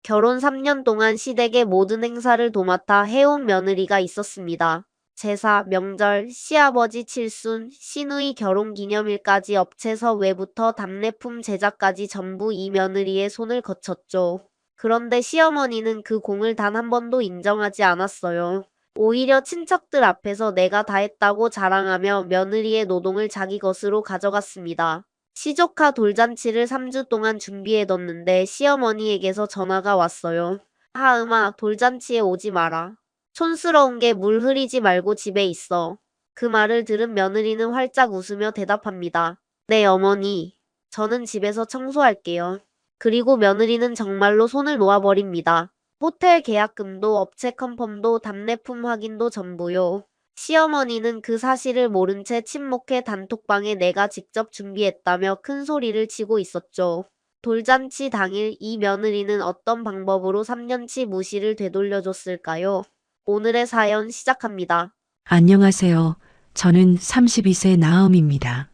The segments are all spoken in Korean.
결혼 3년 동안 시댁의 모든 행사를 도맡아 해온 며느리가 있었습니다. 제사, 명절, 시아버지 칠순, 시누이 결혼기념일까지 업체서 외부터 답례품 제작까지 전부 이 며느리의 손을 거쳤죠. 그런데 시어머니는 그 공을 단 한 번도 인정하지 않았어요. 오히려 친척들 앞에서 내가 다 했다고 자랑하며 며느리의 노동을 자기 것으로 가져갔습니다. 시조카 돌잔치를 3주 동안 준비해뒀는데 시어머니에게서 전화가 왔어요. 하음아, 돌잔치에 오지 마라. 촌스러운 게 물 흐리지 말고 집에 있어. 그 말을 들은 며느리는 활짝 웃으며 대답합니다. 네, 어머니. 저는 집에서 청소할게요. 그리고 며느리는 정말로 손을 놓아버립니다. 호텔 계약금도 업체 컨펌도 답례품 확인도 전부요. 시어머니는 그 사실을 모른 채 침묵해 단톡방에 내가 직접 준비했다며 큰 소리를 치고 있었죠. 돌잔치 당일 이 며느리는 어떤 방법으로 3년치 무시를 되돌려줬을까요? 오늘의 사연 시작합니다. 안녕하세요. 저는 32세 나엄입니다.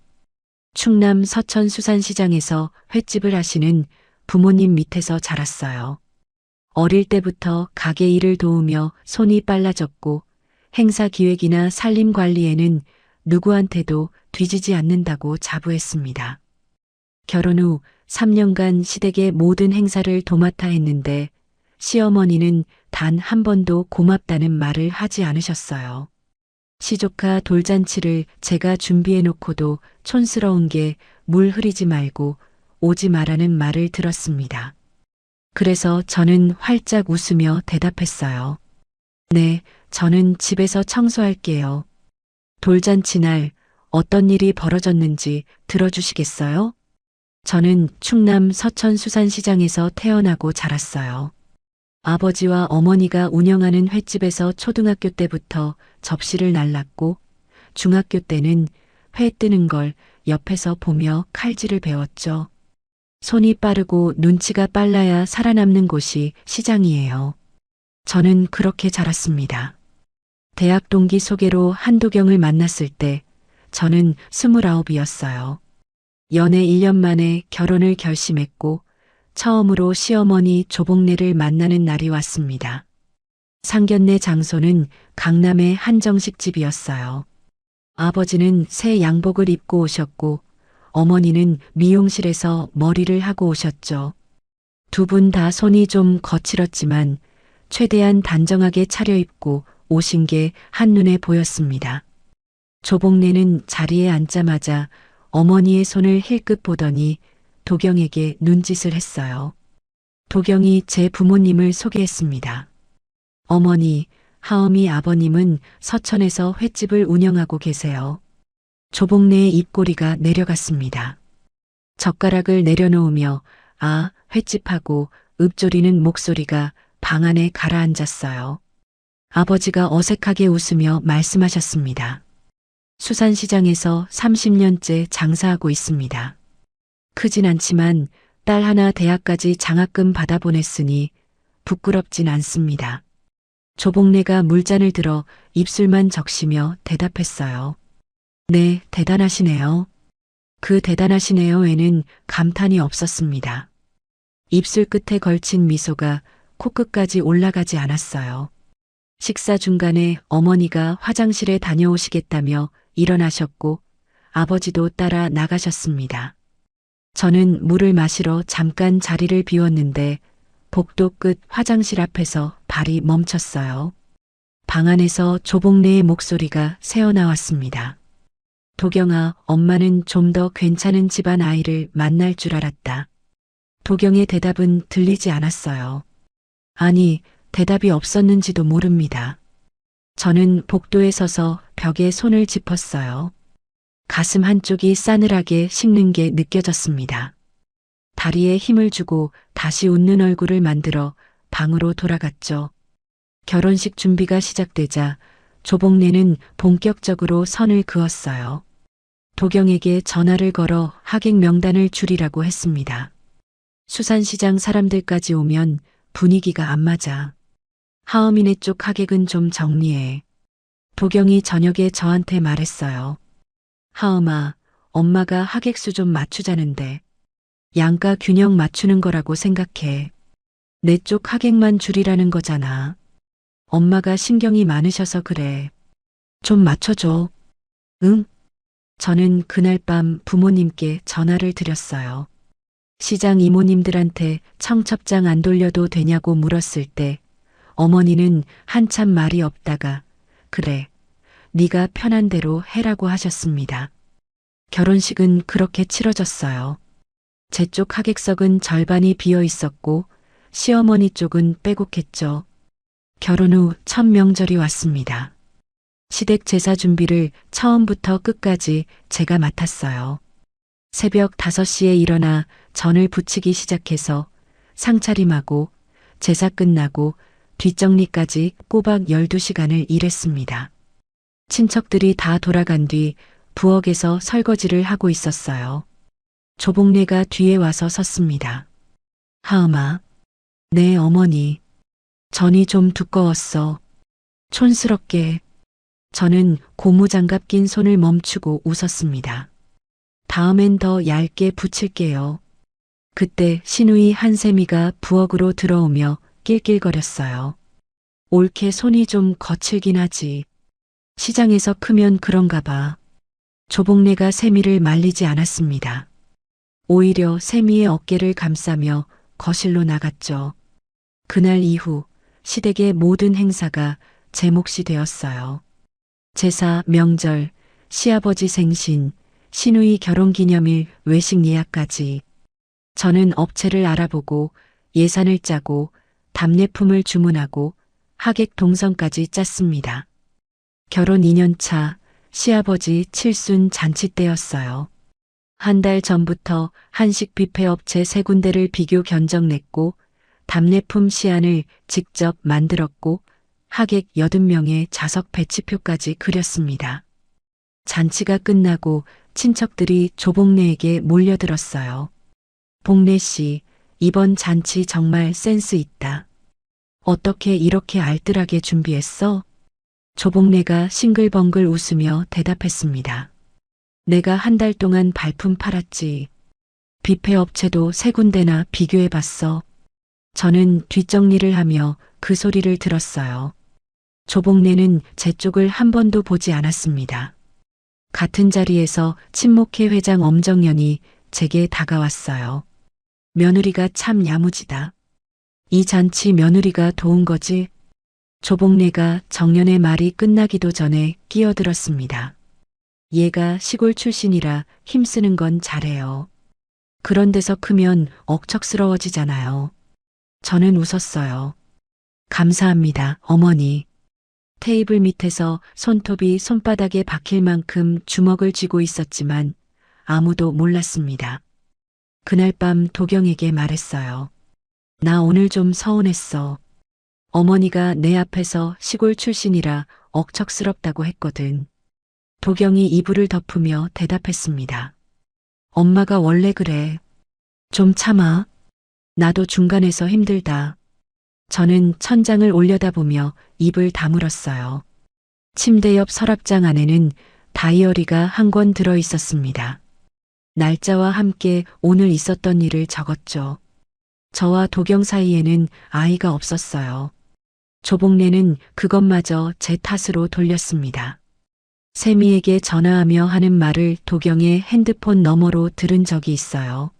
충남 서천 수산시장에서 횟집을 하시는 부모님 밑에서 자랐어요. 어릴 때부터 가게 일을 도우며 손이 빨라졌고 행사 기획이나 살림 관리에는 누구한테도 뒤지지 않는다고 자부했습니다. 결혼 후 3년간 시댁의 모든 행사를 도맡아 했는데 시어머니는 단 한 번도 고맙다는 말을 하지 않으셨어요. 시조카 돌잔치를 제가 준비해 놓고도 촌스러운 게 물 흐리지 말고 오지 마라는 말을 들었습니다. 그래서 저는 활짝 웃으며 대답했어요. 네, 저는 집에서 청소할게요. 돌잔치 날 어떤 일이 벌어졌는지 들어주시겠어요? 저는 충남 서천 수산시장에서 태어나고 자랐어요. 아버지와 어머니가 운영하는 횟집에서 초등학교 때부터 접시를 날랐고 중학교 때는 회 뜨는 걸 옆에서 보며 칼질을 배웠죠. 손이 빠르고 눈치가 빨라야 살아남는 곳이 시장이에요. 저는 그렇게 자랐습니다. 대학 동기 소개로 한도경을 만났을 때 저는 29이었어요. 연애 1년 만에 결혼을 결심했고 처음으로 시어머니 조복례를 만나는 날이 왔습니다. 상견례 장소는 강남의 한정식 집이었어요. 아버지는 새 양복을 입고 오셨고 어머니는 미용실에서 머리를 하고 오셨죠. 두 분 다 손이 좀 거칠었지만 최대한 단정하게 차려입고 오신 게 한눈에 보였습니다. 조복례는 자리에 앉자마자 어머니의 손을 힐끗 보더니 도경에게 눈짓을 했어요. 도경이 제 부모님을 소개했습니다. 어머니, 하엄이 아버님은 서천에서 횟집을 운영하고 계세요. 조복례의 입꼬리가 내려갔습니다. 젓가락을 내려놓으며 아, 횟집하고 읊조리는 목소리가 방 안에 가라앉았어요. 아버지가 어색하게 웃으며 말씀하셨습니다. 수산시장에서 30년째 장사하고 있습니다. 크진 않지만 딸 하나 대학까지 장학금 받아보냈으니 부끄럽진 않습니다. 조복례가 물잔을 들어 입술만 적시며 대답했어요. 네, 대단하시네요. 그 대단하시네요에는 감탄이 없었습니다. 입술 끝에 걸친 미소가 코끝까지 올라가지 않았어요. 식사 중간에 어머니가 화장실에 다녀오시겠다며 일어나셨고 아버지도 따라 나가셨습니다. 저는 물을 마시러 잠깐 자리를 비웠는데 복도 끝 화장실 앞에서 발이 멈췄어요. 방 안에서 조복례의 목소리가 새어나왔습니다. 도경아, 엄마는 좀 더 괜찮은 집안 아이를 만날 줄 알았다. 도경의 대답은 들리지 않았어요. 아니, 대답이 없었는지도 모릅니다. 저는 복도에 서서 벽에 손을 짚었어요. 가슴 한쪽이 싸늘하게 식는 게 느껴졌습니다. 다리에 힘을 주고 다시 웃는 얼굴을 만들어 방으로 돌아갔죠. 결혼식 준비가 시작되자 조복례는 본격적으로 선을 그었어요. 도경에게 전화를 걸어 하객 명단을 줄이라고 했습니다. 수산시장 사람들까지 오면 분위기가 안 맞아. 하어미네 쪽 하객은 좀 정리해. 도경이 저녁에 저한테 말했어요. 하엄아, 엄마가 하객 수 좀 맞추자는데 양가 균형 맞추는 거라고 생각해. 내 쪽 하객만 줄이라는 거잖아. 엄마가 신경이 많으셔서 그래. 좀 맞춰줘. 응? 저는 그날 밤 부모님께 전화를 드렸어요. 시장 이모님들한테 청첩장 안 돌려도 되냐고 물었을 때 어머니는 한참 말이 없다가 그래, 네가 편한 대로 해라고 하셨습니다. 결혼식은 그렇게 치러졌어요. 제 쪽 하객석은 절반이 비어 있었고 시어머니 쪽은 빼곡했죠. 결혼 후 첫 명절이 왔습니다. 시댁 제사 준비를 처음부터 끝까지 제가 맡았어요. 새벽 5시에 일어나 전을 부치기 시작해서 상차림하고 제사 끝나고 뒷정리까지 꼬박 12시간을 일했습니다. 친척들이 다 돌아간 뒤 부엌에서 설거지를 하고 있었어요. 조복래가 뒤에 와서 섰습니다. 하음아, 네 어머니. 전이 좀 두꺼웠어. 촌스럽게. 저는 고무장갑 낀 손을 멈추고 웃었습니다. 다음엔 더 얇게 붙일게요. 그때 시누이 한세미가 부엌으로 들어오며 낄낄거렸어요. 옳게 손이 좀 거칠긴 하지. 시장에서 크면 그런가 봐. 조복래가 세미를 말리지 않았습니다. 오히려 세미의 어깨를 감싸며 거실로 나갔죠. 그날 이후 시댁의 모든 행사가 제 몫이 되었어요. 제사, 명절, 시아버지 생신, 시누이 결혼기념일, 외식 예약까지. 저는 업체를 알아보고 예산을 짜고 답례품을 주문하고 하객 동선까지 짰습니다. 결혼 2년 차 시아버지 칠순 잔치 때였어요. 한 달 전부터 한식 뷔페 업체 3군데를 비교 견적 냈고 답례품 시안을 직접 만들었고 하객 80명의 좌석 배치표까지 그렸습니다. 잔치가 끝나고 친척들이 조복래에게 몰려들었어요. 복래 씨, 이번 잔치 정말 센스 있다. 어떻게 이렇게 알뜰하게 준비했어? 조복래가 싱글벙글 웃으며 대답했습니다. 내가 한 달 동안 발품 팔았지. 뷔페 업체도 3군데나 비교해봤어. 저는 뒷정리를 하며 그 소리를 들었어요. 조복래는 제 쪽을 한 번도 보지 않았습니다. 같은 자리에서 친목회 회장 엄정연이 제게 다가왔어요. 며느리가 참 야무지다. 이 잔치 며느리가 도운 거지? 조복래가 정연의 말이 끝나기도 전에 끼어들었습니다. 얘가 시골 출신이라 힘쓰는 건 잘해요. 그런 데서 크면 억척스러워지잖아요. 저는 웃었어요. 감사합니다, 어머니. 테이블 밑에서 손톱이 손바닥에 박힐 만큼 주먹을 쥐고 있었지만 아무도 몰랐습니다. 그날 밤 도경에게 말했어요. 나 오늘 좀 서운했어. 어머니가 내 앞에서 시골 출신이라 억척스럽다고 했거든. 도경이 이불을 덮으며 대답했습니다. 엄마가 원래 그래. 좀 참아. 나도 중간에서 힘들다. 저는 천장을 올려다보며 입을 다물었어요. 침대 옆 서랍장 안에는 다이어리가 한 권 들어 있었습니다. 날짜와 함께 오늘 있었던 일을 적었죠. 저와 도경 사이에는 아이가 없었어요. 조복래는 그것마저 제 탓으로 돌렸습니다. 세미에게 전화하며 하는 말을 도경의 핸드폰 너머로 들은 적이 있어요.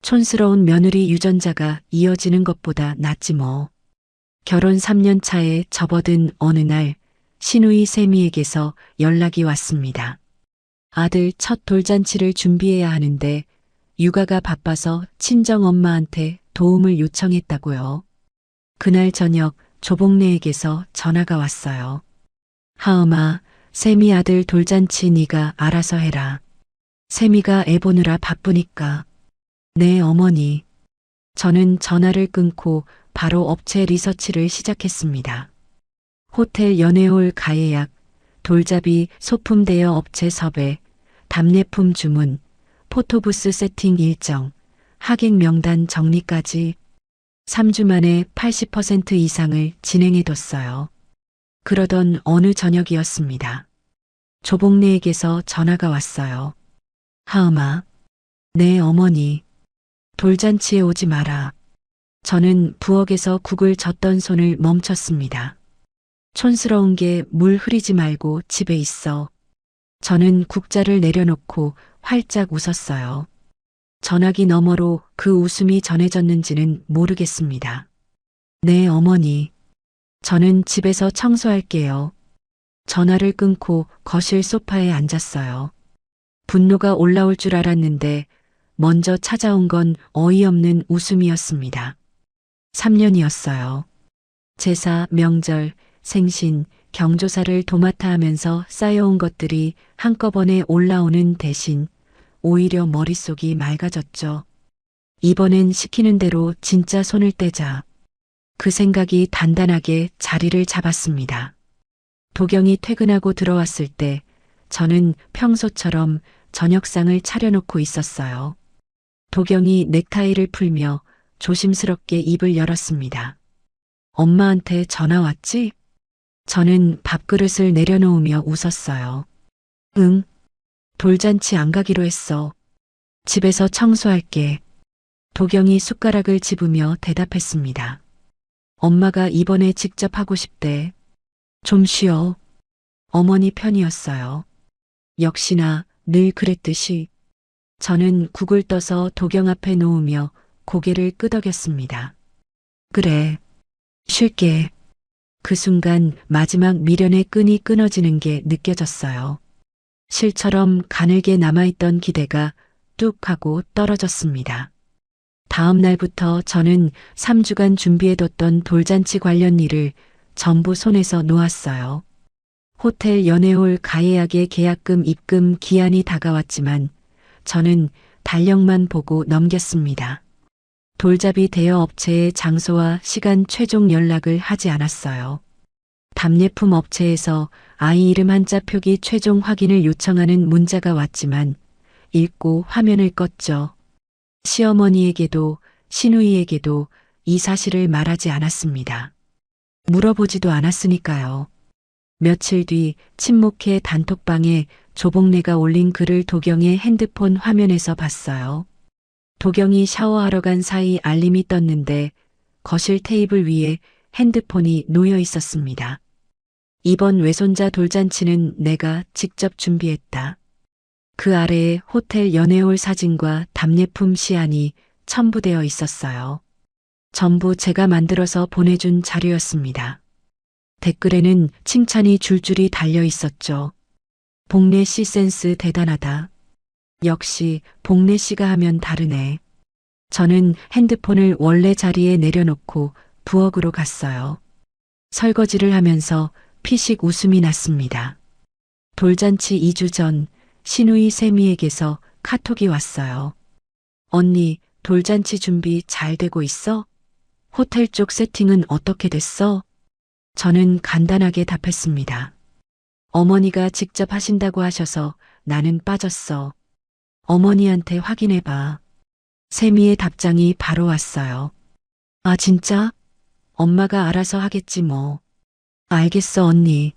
촌스러운 며느리 유전자가 이어지는 것보다 낫지 뭐. 결혼 3년 차에 접어든 어느 날 시누이 세미에게서 연락이 왔습니다. 아들 첫 돌잔치를 준비해야 하는데 육아가 바빠서 친정엄마한테 도움을 요청했다고요. 그날 저녁 조복래에게서 전화가 왔어요. 하음아, 세미 아들 돌잔치 네가 알아서 해라. 세미가 애 보느라 바쁘니까. 네 어머니. 저는 전화를 끊고 바로 업체 리서치를 시작했습니다. 호텔 연회홀 가예약, 돌잡이 소품 대여 업체 섭외, 답례품 주문, 포토부스 세팅 일정, 하객 명단 정리까지 3주 만에 80% 이상을 진행해뒀어요. 그러던 어느 저녁이었습니다. 조복래에게서 전화가 왔어요. 하음아. 네 어머니. 돌잔치에 오지 마라. 저는 부엌에서 국을 젓던 손을 멈췄습니다. 촌스러운 게 물 흐리지 말고 집에 있어. 저는 국자를 내려놓고 활짝 웃었어요. 전화기 너머로 그 웃음이 전해졌는지는 모르겠습니다. 네, 어머니. 저는 집에서 청소할게요. 전화를 끊고 거실 소파에 앉았어요. 분노가 올라올 줄 알았는데 먼저 찾아온 건 어이없는 웃음이었습니다. 3년이었어요. 제사, 명절, 생신, 경조사를 도맡아 하면서 쌓여온 것들이 한꺼번에 올라오는 대신 오히려 머릿속이 맑아졌죠. 이번엔 시키는 대로 진짜 손을 떼자. 그 생각이 단단하게 자리를 잡았습니다. 도경이 퇴근하고 들어왔을 때 저는 평소처럼 저녁상을 차려놓고 있었어요. 도경이 넥타이를 풀며 조심스럽게 입을 열었습니다. 엄마한테 전화 왔지? 저는 밥그릇을 내려놓으며 웃었어요. 응. 돌잔치 안 가기로 했어. 집에서 청소할게. 도경이 숟가락을 집으며 대답했습니다. 엄마가 이번에 직접 하고 싶대. 좀 쉬어. 어머니 편이었어요. 역시나 늘 그랬듯이. 저는 국을 떠서 도경 앞에 놓으며 고개를 끄덕였습니다. 그래. 쉴게. 그 순간 마지막 미련의 끈이 끊어지는 게 느껴졌어요. 실처럼 가늘게 남아있던 기대가 뚝 하고 떨어졌습니다. 다음 날부터 저는 3주간 준비해뒀던 돌잔치 관련 일을 전부 손에서 놓았어요. 호텔 연회홀 가예약의 계약금 입금 기한이 다가왔지만 저는 달력만 보고 넘겼습니다. 돌잡이 대여 업체의 장소와 시간 최종 연락을 하지 않았어요. 답례품 업체에서 아이 이름 한자 표기 최종 확인을 요청하는 문자가 왔지만 읽고 화면을 껐죠. 시어머니에게도 시누이에게도 이 사실을 말하지 않았습니다. 물어보지도 않았으니까요. 며칠 뒤 친목회 단톡방에 조복래가 올린 글을 도경의 핸드폰 화면에서 봤어요. 도경이 샤워하러 간 사이 알림이 떴는데 거실 테이블 위에 핸드폰이 놓여 있었습니다. 이번 외손자 돌잔치는 내가 직접 준비했다. 그 아래에 호텔 연회홀 사진과 답례품 시안이 첨부되어 있었어요. 전부 제가 만들어서 보내준 자료였습니다. 댓글에는 칭찬이 줄줄이 달려 있었죠. 복래 씨 센스 대단하다. 역시 복래 씨가 하면 다르네. 저는 핸드폰을 원래 자리에 내려놓고 부엌으로 갔어요. 설거지를 하면서 피식 웃음이 났습니다. 돌잔치 2주 전 시누이 세미에게서 카톡이 왔어요. 언니, 돌잔치 준비 잘 되고 있어? 호텔 쪽 세팅은 어떻게 됐어? 저는 간단하게 답했습니다. 어머니가 직접 하신다고 하셔서 나는 빠졌어. 어머니한테 확인해봐. 세미의 답장이 바로 왔어요. 아, 진짜? 엄마가 알아서 하겠지 뭐. 알겠어, 언니.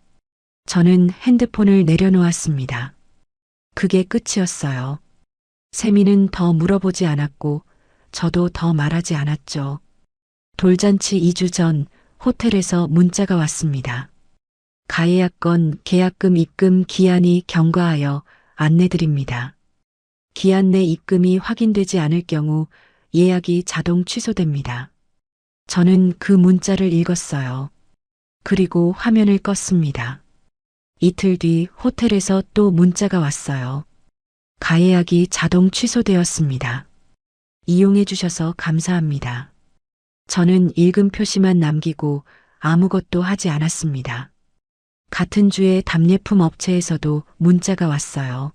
저는 핸드폰을 내려놓았습니다. 그게 끝이었어요. 세미는 더 물어보지 않았고 저도 더 말하지 않았죠. 돌잔치 2주 전 호텔에서 문자가 왔습니다. 가예약건 계약금 입금 기한이 경과하여 안내드립니다. 기한 내 입금이 확인되지 않을 경우 예약이 자동 취소됩니다. 저는 그 문자를 읽었어요. 그리고 화면을 껐습니다. 이틀 뒤 호텔에서 또 문자가 왔어요. 가예약이 자동 취소되었습니다. 이용해 주셔서 감사합니다. 저는 읽은 표시만 남기고 아무것도 하지 않았습니다. 같은 주에 답례품 업체에서도 문자가 왔어요.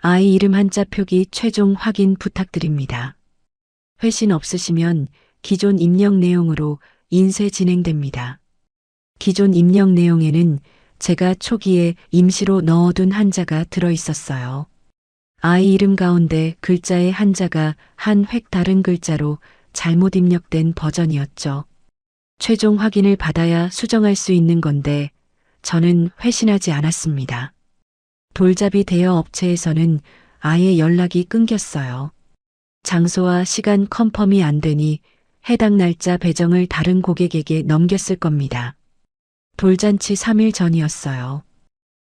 아이 이름 한자 표기 최종 확인 부탁드립니다. 회신 없으시면 기존 입력 내용으로 인쇄 진행됩니다. 기존 입력 내용에는 제가 초기에 임시로 넣어둔 한자가 들어 있었어요. 아이 이름 가운데 글자의 한자가 한 획 다른 글자로 잘못 입력된 버전이었죠. 최종 확인을 받아야 수정할 수 있는 건데 저는 회신하지 않았습니다. 돌잡이 대여 업체에서는 아예 연락이 끊겼어요. 장소와 시간 컨펌이 안 되니 해당 날짜 배정을 다른 고객에게 넘겼을 겁니다. 돌잔치 3일 전이었어요.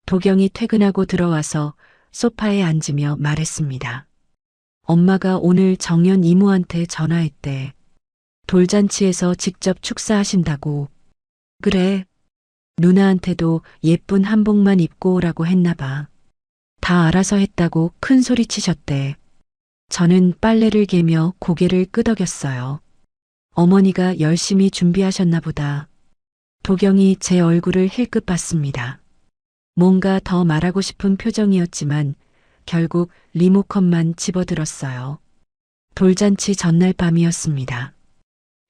도경이 퇴근하고 들어와서 소파에 앉으며 말했습니다. 엄마가 오늘 정연 이모한테 전화했대. 돌잔치에서 직접 축사하신다고. 그래. 누나한테도 예쁜 한복만 입고 오라고 했나 봐. 다 알아서 했다고 큰 소리 치셨대. 저는 빨래를 개며 고개를 끄덕였어요. 어머니가 열심히 준비하셨나 보다. 도경이 제 얼굴을 힐끗 봤습니다. 뭔가 더 말하고 싶은 표정이었지만 결국 리모컨만 집어들었어요. 돌잔치 전날 밤이었습니다.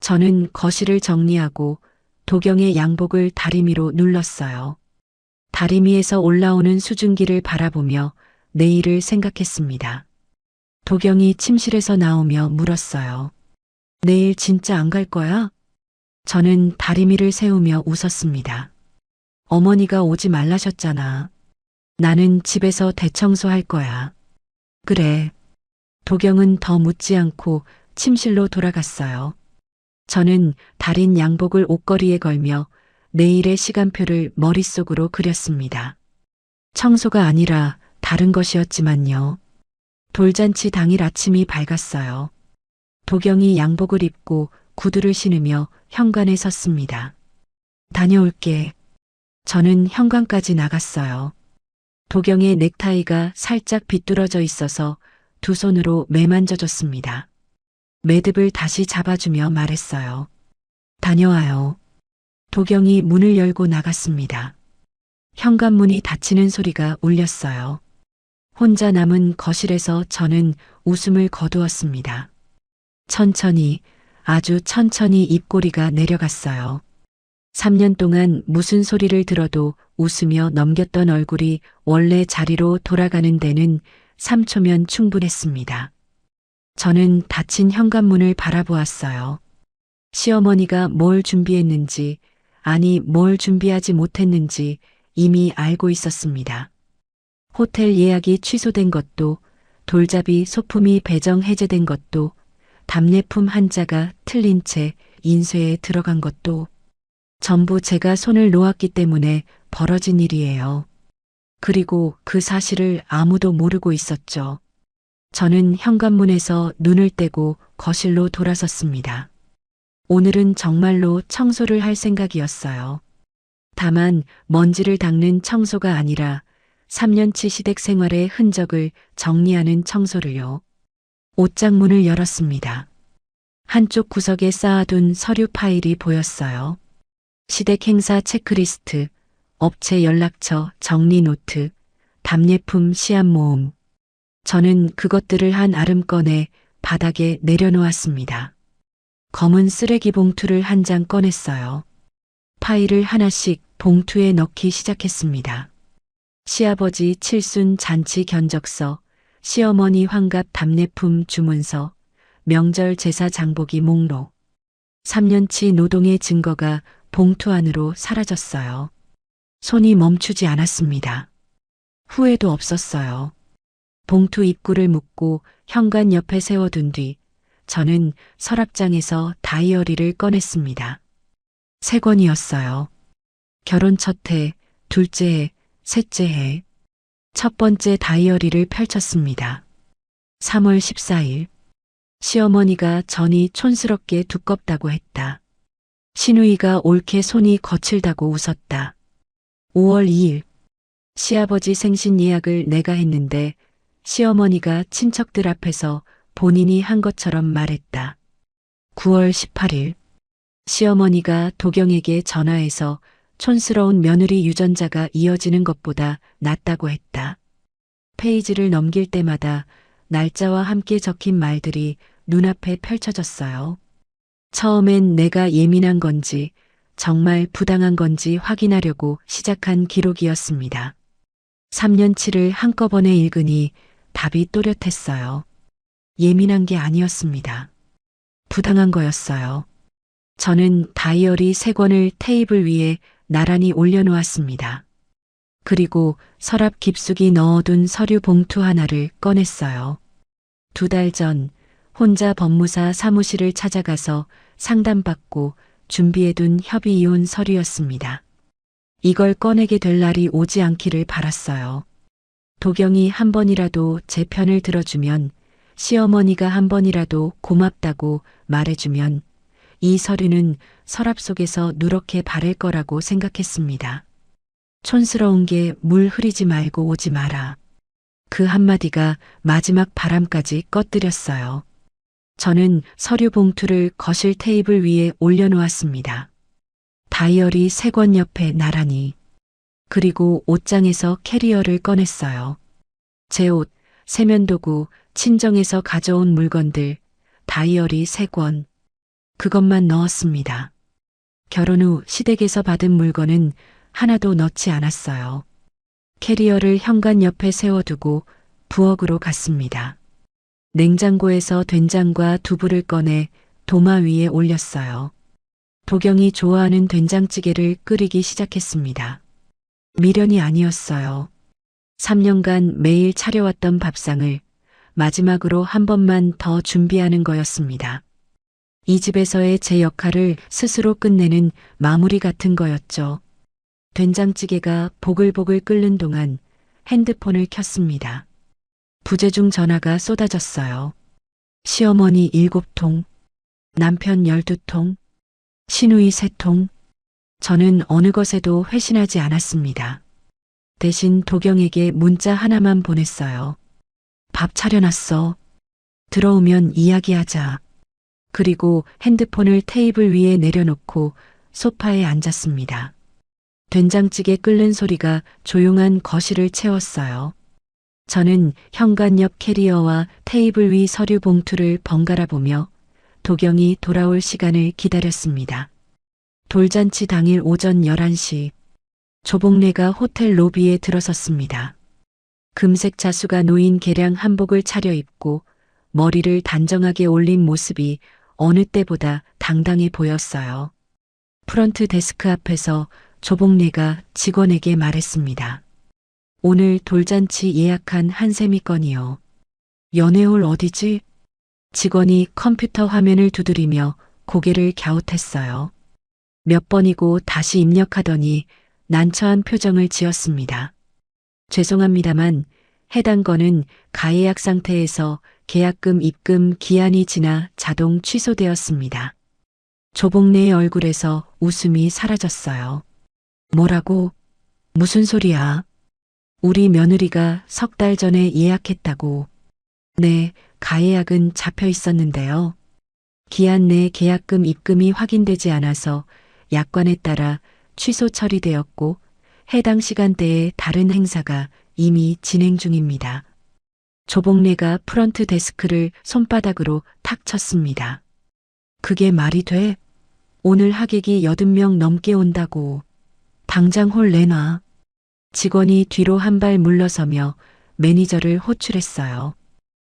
저는 거실을 정리하고 도경의 양복을 다리미로 눌렀어요. 다리미에서 올라오는 수증기를 바라보며 내일을 생각했습니다. 도경이 침실에서 나오며 물었어요. 내일 진짜 안 갈 거야? 저는 다리미를 세우며 웃었습니다. 어머니가 오지 말라셨잖아. 나는 집에서 대청소할 거야. 그래. 도경은 더 묻지 않고 침실로 돌아갔어요. 저는 달인 양복을 옷걸이에 걸며 내일의 시간표를 머릿속으로 그렸습니다. 청소가 아니라 다른 것이었지만요. 돌잔치 당일 아침이 밝았어요. 도경이 양복을 입고 구두를 신으며 현관에 섰습니다. 다녀올게. 저는 현관까지 나갔어요. 도경의 넥타이가 살짝 비뚤어져 있어서 두 손으로 매만져줬습니다. 매듭을 다시 잡아주며 말했어요. 다녀와요. 도경이 문을 열고 나갔습니다. 현관문이 닫히는 소리가 울렸어요. 혼자 남은 거실에서 저는 웃음을 거두었습니다. 천천히, 아주 천천히 입꼬리가 내려갔어요. 3년 동안 무슨 소리를 들어도 웃으며 넘겼던 얼굴이 원래 자리로 돌아가는 데는 3초면 충분했습니다. 저는 닫힌 현관문을 바라보았어요. 시어머니가 뭘 준비했는지, 아니 뭘 준비하지 못했는지 이미 알고 있었습니다. 호텔 예약이 취소된 것도, 돌잡이 소품이 배정 해제된 것도, 답례품 한자가 틀린 채 인쇄에 들어간 것도 전부 제가 손을 놓았기 때문에 벌어진 일이에요. 그리고 그 사실을 아무도 모르고 있었죠. 저는 현관문에서 눈을 떼고 거실로 돌아섰습니다. 오늘은 정말로 청소를 할 생각이었어요. 다만 먼지를 닦는 청소가 아니라 3년치 시댁 생활의 흔적을 정리하는 청소를요. 옷장문을 열었습니다. 한쪽 구석에 쌓아둔 서류 파일이 보였어요. 시댁 행사 체크리스트, 업체 연락처 정리 노트, 답례품 시안 모음. 저는 그것들을 한 아름 꺼내 바닥에 내려놓았습니다. 검은 쓰레기 봉투를 한 장 꺼냈어요. 파일을 하나씩 봉투에 넣기 시작했습니다. 시아버지 칠순 잔치 견적서, 시어머니 환갑 답례품 주문서, 명절 제사 장보기 목록. 3년치 노동의 증거가 봉투 안으로 사라졌어요. 손이 멈추지 않았습니다. 후회도 없었어요. 봉투 입구를 묶고 현관 옆에 세워둔 뒤 저는 서랍장에서 다이어리를 꺼냈습니다. 3권이었어요. 결혼 첫 해, 둘째 해, 셋째 해. 첫 번째 다이어리를 펼쳤습니다. 3월 14일. 시어머니가 전이 촌스럽게 두껍다고 했다. 시누이가 옳게 손이 거칠다고 웃었다. 5월 2일. 시아버지 생신 예약을 내가 했는데 시어머니가 친척들 앞에서 본인이 한 것처럼 말했다. 9월 18일. 시어머니가 도경에게 전화해서 촌스러운 며느리 유전자가 이어지는 것보다 낫다고 했다. 페이지를 넘길 때마다 날짜와 함께 적힌 말들이 눈앞에 펼쳐졌어요. 처음엔 내가 예민한 건지 정말 부당한 건지 확인하려고 시작한 기록이었습니다. 3년치를 한꺼번에 읽으니 답이 또렷했어요. 예민한 게 아니었습니다. 부당한 거였어요. 저는 다이어리 3권을 테이블 위에 나란히 올려놓았습니다. 그리고 서랍 깊숙이 넣어둔 서류 봉투 하나를 꺼냈어요. 2달 전 혼자 법무사 사무실을 찾아가서 상담받고 준비해둔 협의이혼 서류였습니다. 이걸 꺼내게 될 날이 오지 않기를 바랐어요. 도경이 한 번이라도 제 편을 들어주면, 시어머니가 한 번이라도 고맙다고 말해주면 이 서류는 서랍 속에서 누렇게 바를 거라고 생각했습니다. 촌스러운 게 물 흐리지 말고 오지 마라. 그 한마디가 마지막 바람까지 꺼뜨렸어요. 저는 서류 봉투를 거실 테이블 위에 올려놓았습니다. 다이어리 3권 옆에 나란히. 그리고 옷장에서 캐리어를 꺼냈어요. 제 옷, 세면도구, 친정에서 가져온 물건들, 다이어리 3권. 그것만 넣었습니다. 결혼 후 시댁에서 받은 물건은 하나도 넣지 않았어요. 캐리어를 현관 옆에 세워두고 부엌으로 갔습니다. 냉장고에서 된장과 두부를 꺼내 도마 위에 올렸어요. 도경이 좋아하는 된장찌개를 끓이기 시작했습니다. 미련이 아니었어요. 3년간 매일 차려왔던 밥상을 마지막으로 한 번만 더 준비하는 거였습니다. 이 집에서의 제 역할을 스스로 끝내는 마무리 같은 거였죠. 된장찌개가 보글보글 끓는 동안 핸드폰을 켰습니다. 부재중 전화가 쏟아졌어요. 시어머니 7통, 남편 12통, 시누이 3통. 저는 어느 것에도 회신하지 않았습니다. 대신 도경에게 문자 하나만 보냈어요. 밥 차려놨어. 들어오면 이야기하자. 그리고 핸드폰을 테이블 위에 내려놓고 소파에 앉았습니다. 된장찌개 끓는 소리가 조용한 거실을 채웠어요. 저는 현관 옆 캐리어와 테이블 위 서류 봉투를 번갈아 보며 도경이 돌아올 시간을 기다렸습니다. 돌잔치 당일 오전 11시, 조복래가 호텔 로비에 들어섰습니다. 금색 자수가 놓인 개량 한복을 차려입고 머리를 단정하게 올린 모습이 어느 때보다 당당해 보였어요. 프런트 데스크 앞에서 조복래가 직원에게 말했습니다. 오늘 돌잔치 예약한 한샘이 건이요. 연애홀 어디지? 직원이 컴퓨터 화면을 두드리며 고개를 갸웃했어요. 몇 번이고 다시 입력하더니 난처한 표정을 지었습니다. 죄송합니다만 해당 건은 가예약 상태에서 계약금 입금 기한이 지나 자동 취소되었습니다. 조복래의 얼굴에서 웃음이 사라졌어요. 뭐라고? 무슨 소리야? 우리 며느리가 3달 전에 예약했다고. 네, 가예약은 잡혀 있었는데요. 기한 내 계약금 입금이 확인되지 않아서 약관에 따라 취소 처리되었고 해당 시간대에 다른 행사가 이미 진행 중입니다. 조복래가 프런트 데스크를 손바닥으로 탁 쳤습니다. 그게 말이 돼? 오늘 하객이 80명 넘게 온다고. 당장 홀 내놔. 직원이 뒤로 한 발 물러서며 매니저를 호출했어요.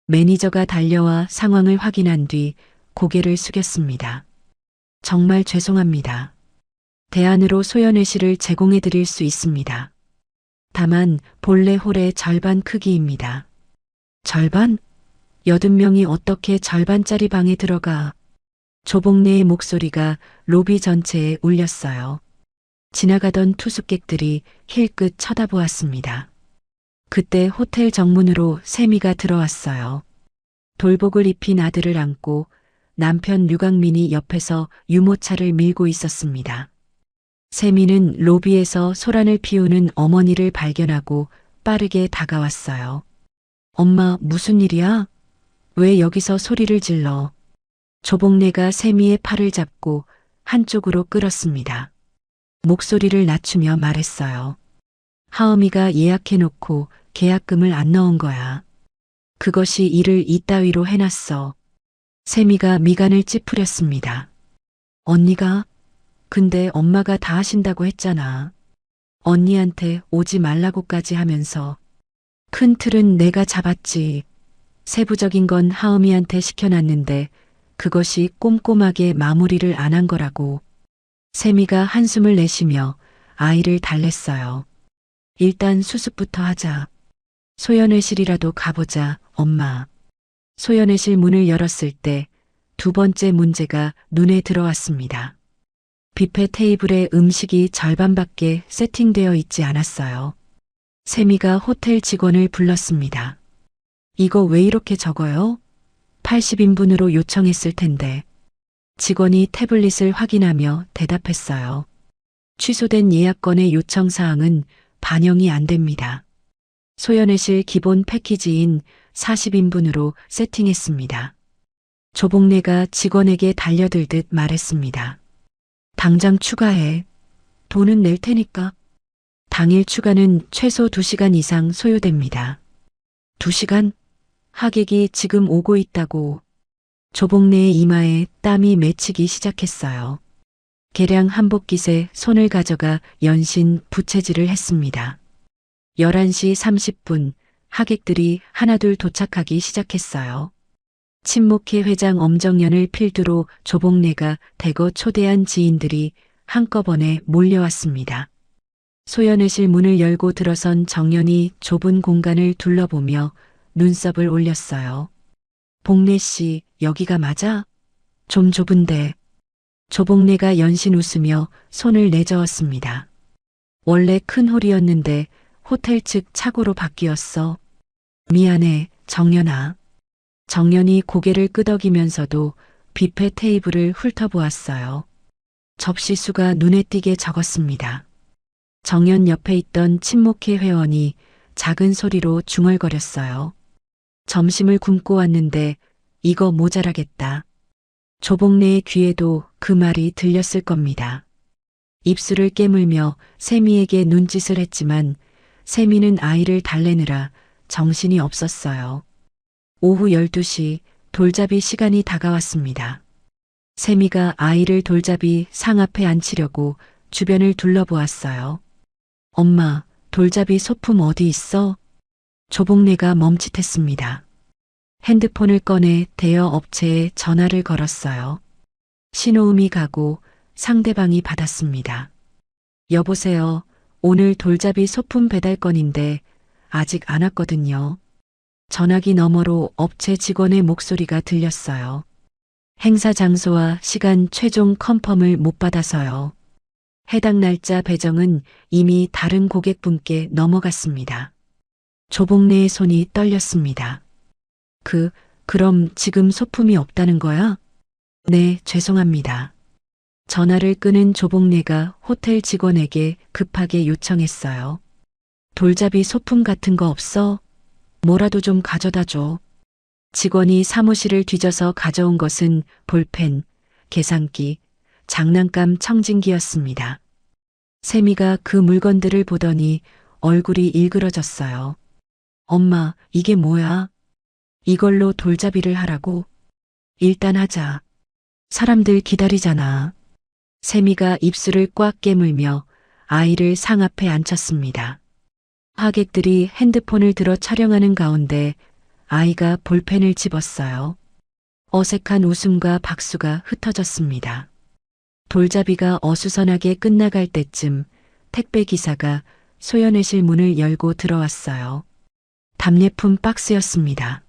매니저가 달려와 상황을 확인한 뒤 고개를 숙였습니다. 정말 죄송합니다. 대안으로 소연회실을 제공해 드릴 수 있습니다. 다만 본래 홀의 절반 크기입니다. 절반? 80명이 어떻게 절반짜리 방에 들어가? 조복래의 목소리가 로비 전체에 울렸어요. 지나가던 투숙객들이 힐끗 쳐다보았습니다. 그때 호텔 정문으로 세미가 들어왔어요. 돌복을 입힌 아들을 안고 남편 류강민이 옆에서 유모차를 밀고 있었습니다. 세미는 로비에서 소란을 피우는 어머니를 발견하고 빠르게 다가왔어요. 엄마, 무슨 일이야? 왜 여기서 소리를 질러? 조복래가 세미의 팔을 잡고 한쪽으로 끌었습니다. 목소리를 낮추며 말했어요. 하엄이가 예약해놓고 계약금을 안 넣은 거야. 그것이 일을 이따위로 해놨어. 세미가 미간을 찌푸렸습니다. 언니가? 근데 엄마가 다 하신다고 했잖아. 언니한테 오지 말라고까지 하면서. 큰 틀은 내가 잡았지. 세부적인 건 하엄이한테 시켜놨는데 그것이 꼼꼼하게 마무리를 안 한 거라고. 세미가 한숨을 내쉬며 아이를 달랬어요. 일단 수습부터 하자. 소연회실이라도 가보자, 엄마. 소연회실 문을 열었을 때 두 번째 문제가 눈에 들어왔습니다. 뷔페 테이블에 음식이 절반밖에 세팅되어 있지 않았어요. 세미가 호텔 직원을 불렀습니다. 이거 왜 이렇게 적어요? 80인분으로 요청했을 텐데. 직원이 태블릿을 확인하며 대답했어요. 취소된 예약건의 요청 사항은 반영이 안 됩니다. 소연회실 기본 패키지인 40인분으로 세팅했습니다. 조복래가 직원에게 달려들듯 말했습니다. 당장 추가해. 돈은 낼 테니까. 당일 추가는 최소 2시간 이상 소요됩니다. 2시간? 하객이 지금 오고 있다고. 조복래의 이마에 땀이 맺히기 시작했어요. 계량 한복깃에 손을 가져가 연신 부채질을 했습니다. 11시 30분 하객들이 하나둘 도착하기 시작했어요. 친목회 회장 엄정연을 필두로 조복래가 대거 초대한 지인들이 한꺼번에 몰려왔습니다. 소연회실 문을 열고 들어선 정연이 좁은 공간을 둘러보며 눈썹을 올렸어요. 복래 씨, 여기가 맞아? 좀 좁은데. 조복래가 연신 웃으며 손을 내저었습니다. 원래 큰 홀이었는데 호텔 측 착오로 바뀌었어. 미안해, 정연아. 정연이 고개를 끄덕이면서도 뷔페 테이블을 훑어보았어요. 접시 수가 눈에 띄게 적었습니다. 정연 옆에 있던 친목회 회원이 작은 소리로 중얼거렸어요. 점심을 굶고 왔는데 이거 모자라겠다. 조복래의 귀에도 그 말이 들렸을 겁니다. 입술을 깨물며 세미에게 눈짓을 했지만 세미는 아이를 달래느라 정신이 없었어요. 오후 12시 돌잡이 시간이 다가왔습니다. 세미가 아이를 돌잡이 상 앞에 앉히려고 주변을 둘러보았어요. 엄마, 돌잡이 소품 어디 있어? 조복래가 멈칫했습니다. 핸드폰을 꺼내 대여 업체에 전화를 걸었어요. 신호음이 가고 상대방이 받았습니다. 여보세요. 오늘 돌잡이 소품 배달 건인데 아직 안 왔거든요. 전화기 너머로 업체 직원의 목소리가 들렸어요. 행사 장소와 시간 최종 컨펌을 못 받아서요. 해당 날짜 배정은 이미 다른 고객분께 넘어갔습니다. 조복래의 손이 떨렸습니다. 그럼 지금 소품이 없다는 거야? 네, 죄송합니다. 전화를 끊은 조복래가 호텔 직원에게 급하게 요청했어요. 돌잡이 소품 같은 거 없어? 뭐라도 좀 가져다 줘. 직원이 사무실을 뒤져서 가져온 것은 볼펜, 계산기, 장난감 청진기였습니다. 세미가 그 물건들을 보더니 얼굴이 일그러졌어요. 엄마, 이게 뭐야? 이걸로 돌잡이를 하라고? 일단 하자. 사람들 기다리잖아. 세미가 입술을 꽉 깨물며 아이를 상 앞에 앉혔습니다. 하객들이 핸드폰을 들어 촬영하는 가운데 아이가 볼펜을 집었어요. 어색한 웃음과 박수가 흩어졌습니다. 돌잡이가 어수선하게 끝나갈 때쯤 택배 기사가 소연회실 문을 열고 들어왔어요. 답례품 박스였습니다.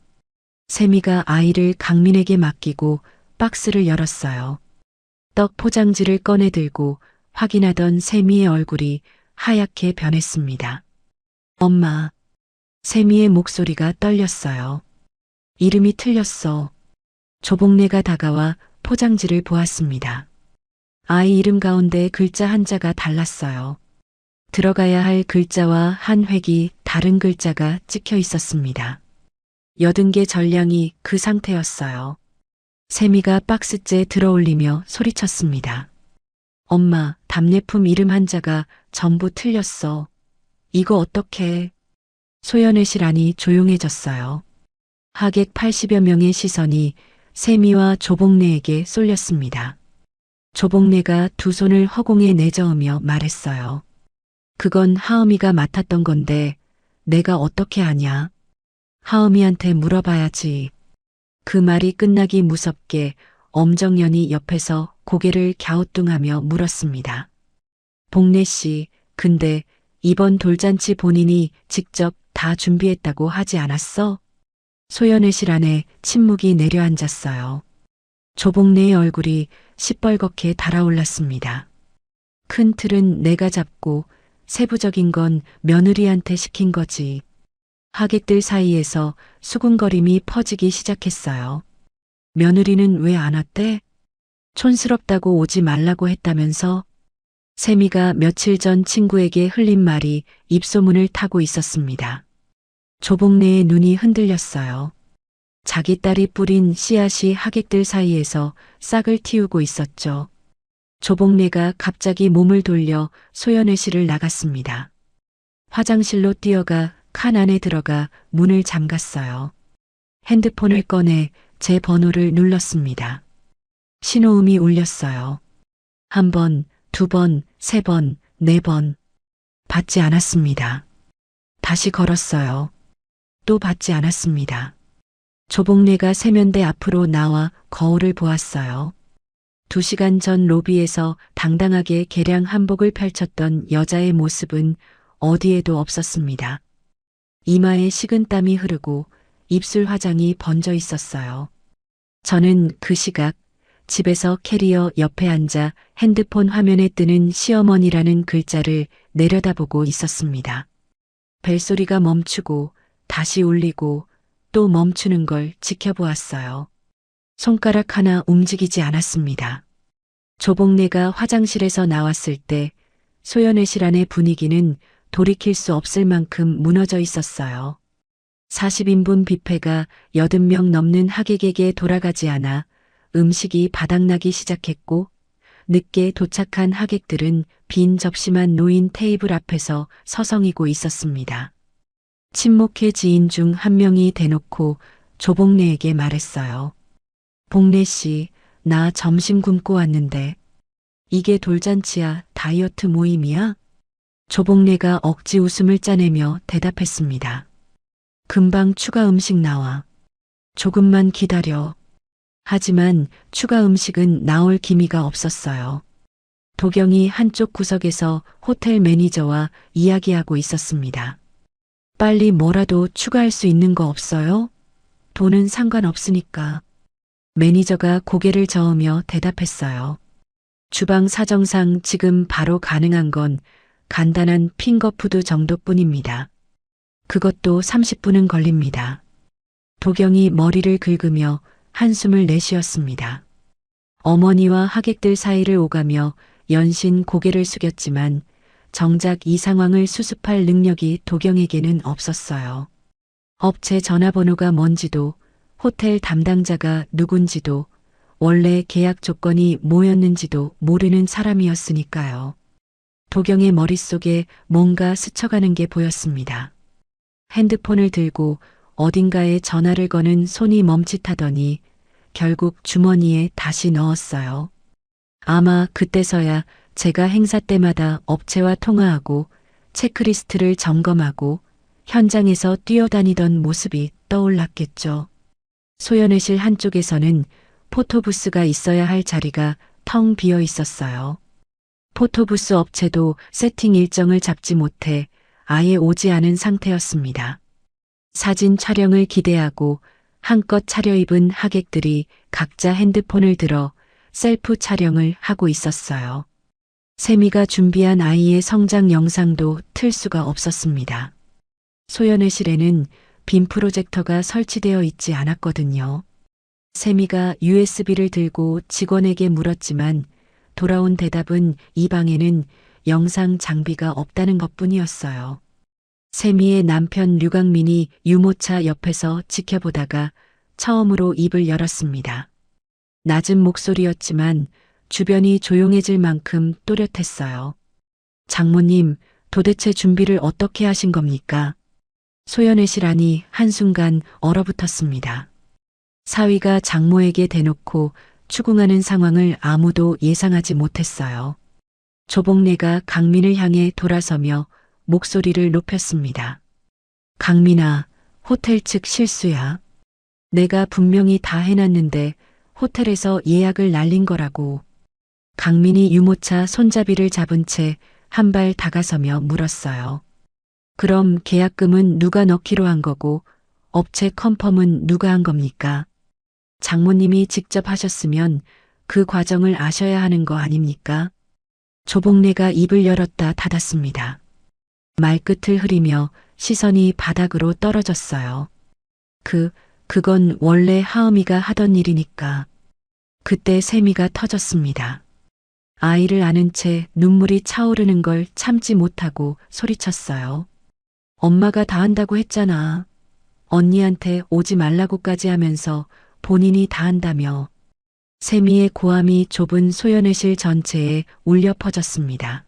세미가 아이를 강민에게 맡기고 박스를 열었어요. 떡 포장지를 꺼내 들고 확인하던 세미의 얼굴이 하얗게 변했습니다. 엄마. 세미의 목소리가 떨렸어요. 이름이 틀렸어. 조복래가 다가와 포장지를 보았습니다. 아이 이름 가운데 글자 한자가 달랐어요. 들어가야 할 글자와 한 획이 다른 글자가 찍혀 있었습니다. 80개 전량이 그 상태였어요. 세미가 박스째 들어올리며 소리쳤습니다. 엄마, 답례품 이름 한자가 전부 틀렸어. 이거 어떡해. 소연회실 안이 조용해졌어요. 하객 80여 명의 시선이 세미와 조복래에게 쏠렸습니다. 조복래가 두 손을 허공에 내저으며 말했어요. 그건 하음이가 맡았던 건데 내가 어떻게 아냐. 하음이한테 물어봐야지. 그 말이 끝나기 무섭게 엄정연이 옆에서 고개를 갸우뚱하며 물었습니다. 복래 씨, 근데 이번 돌잔치 본인이 직접 다 준비했다고 하지 않았어? 소연회실 안에 침묵이 내려앉았어요. 조복래의 얼굴이 시뻘겋게 달아올랐습니다. 큰 틀은 내가 잡고 세부적인 건 며느리한테 시킨 거지. 하객들 사이에서 수군거림이 퍼지기 시작했어요. 며느리는 왜 안 왔대? 촌스럽다고 오지 말라고 했다면서? 세미가 며칠 전 친구에게 흘린 말이 입소문을 타고 있었습니다. 조복래의 눈이 흔들렸어요. 자기 딸이 뿌린 씨앗이 하객들 사이에서 싹을 틔우고 있었죠. 조복래가 갑자기 몸을 돌려 소연회실을 나갔습니다. 화장실로 뛰어가 칸 안에 들어가 문을 잠갔어요. 핸드폰을 꺼내 제 번호를 눌렀습니다. 신호음이 울렸어요. 한 번, 두 번, 세 번, 네 번. 받지 않았습니다. 다시 걸었어요. 또 받지 않았습니다. 조복래가 세면대 앞으로 나와 거울을 보았어요. 2시간 전 로비에서 당당하게 개량 한복을 펼쳤던 여자의 모습은 어디에도 없었습니다. 이마에 식은땀이 흐르고 입술 화장이 번져 있었어요. 저는 그 시각 집에서 캐리어 옆에 앉아 핸드폰 화면에 뜨는 시어머니라는 글자를 내려다보고 있었습니다. 벨소리가 멈추고 다시 울리고 또 멈추는 걸 지켜보았어요. 손가락 하나 움직이지 않았습니다. 조복래가 화장실에서 나왔을 때 소연회실 안의 분위기는 돌이킬 수 없을 만큼 무너져 있었어요. 40인분 뷔페가 80명 넘는 하객에게 돌아가지 않아 음식이 바닥나기 시작했고 늦게 도착한 하객들은 빈 접시만 놓인 테이블 앞에서 서성이고 있었습니다. 친목회 지인 중 한 명이 대놓고 조복래에게 말했어요. 복래 씨, 나 점심 굶고 왔는데. 이게 돌잔치야, 다이어트 모임이야? 조복래가 억지 웃음을 짜내며 대답했습니다. 금방 추가 음식 나와. 조금만 기다려. 하지만 추가 음식은 나올 기미가 없었어요. 도경이 한쪽 구석에서 호텔 매니저와 이야기하고 있었습니다. 빨리 뭐라도 추가할 수 있는 거 없어요? 돈은 상관없으니까. 매니저가 고개를 저으며 대답했어요. 주방 사정상 지금 바로 가능한 건 간단한 핑거푸드 정도뿐입니다. 그것도 30분은 걸립니다. 도경이 머리를 긁으며 한숨을 내쉬었습니다. 어머니와 하객들 사이를 오가며 연신 고개를 숙였지만 정작 이 상황을 수습할 능력이 도경에게는 없었어요. 업체 전화번호가 뭔지도 호텔 담당자가 누군지도 원래 계약 조건이 뭐였는지도 모르는 사람이었으니까요. 도경의 머릿속에 뭔가 스쳐가는 게 보였습니다. 핸드폰을 들고 어딘가에 전화를 거는 손이 멈칫하더니 결국 주머니에 다시 넣었어요. 아마 그때서야 제가 행사 때마다 업체와 통화하고 체크리스트를 점검하고 현장에서 뛰어다니던 모습이 떠올랐겠죠. 소연회실 한쪽에서는 포토부스가 있어야 할 자리가 텅 비어 있었어요. 포토부스 업체도 세팅 일정을 잡지 못해 아예 오지 않은 상태였습니다. 사진 촬영을 기대하고 한껏 차려입은 하객들이 각자 핸드폰을 들어 셀프 촬영을 하고 있었어요. 세미가 준비한 아이의 성장 영상도 틀 수가 없었습니다. 소연회실에는 빔 프로젝터가 설치되어 있지 않았거든요. 세미가 USB를 들고 직원에게 물었지만 돌아온 대답은 이 방에는 영상 장비가 없다는 것뿐이었어요. 세미의 남편 류강민이 유모차 옆에서 지켜보다가 처음으로 입을 열었습니다. 낮은 목소리였지만 주변이 조용해질 만큼 또렷했어요. 장모님, 도대체 준비를 어떻게 하신 겁니까? 소연회실 안이 한순간 얼어붙었습니다. 사위가 장모에게 대놓고 추궁하는 상황을 아무도 예상하지 못했어요. 조복래가 강민을 향해 돌아서며 목소리를 높였습니다. 강민아, 호텔 측 실수야. 내가 분명히 다 해놨는데 호텔에서 예약을 날린 거라고. 강민이 유모차 손잡이를 잡은 채 한 발 다가서며 물었어요. 그럼 계약금은 누가 넣기로 한 거고 업체 컨펌은 누가 한 겁니까? 장모님이 직접 하셨으면 그 과정을 아셔야 하는 거 아닙니까? 조복래가 입을 열었다 닫았습니다. 말끝을 흐리며 시선이 바닥으로 떨어졌어요. 그건 원래 하은이가 하던 일이니까. 그때 세미가 터졌습니다. 아이를 안은 채 눈물이 차오르는 걸 참지 못하고 소리쳤어요. 엄마가 다 한다고 했잖아. 언니한테 오지 말라고까지 하면서 본인이 다 한다며. 세미의 고함이 좁은 소연회실 전체에 울려 퍼졌습니다.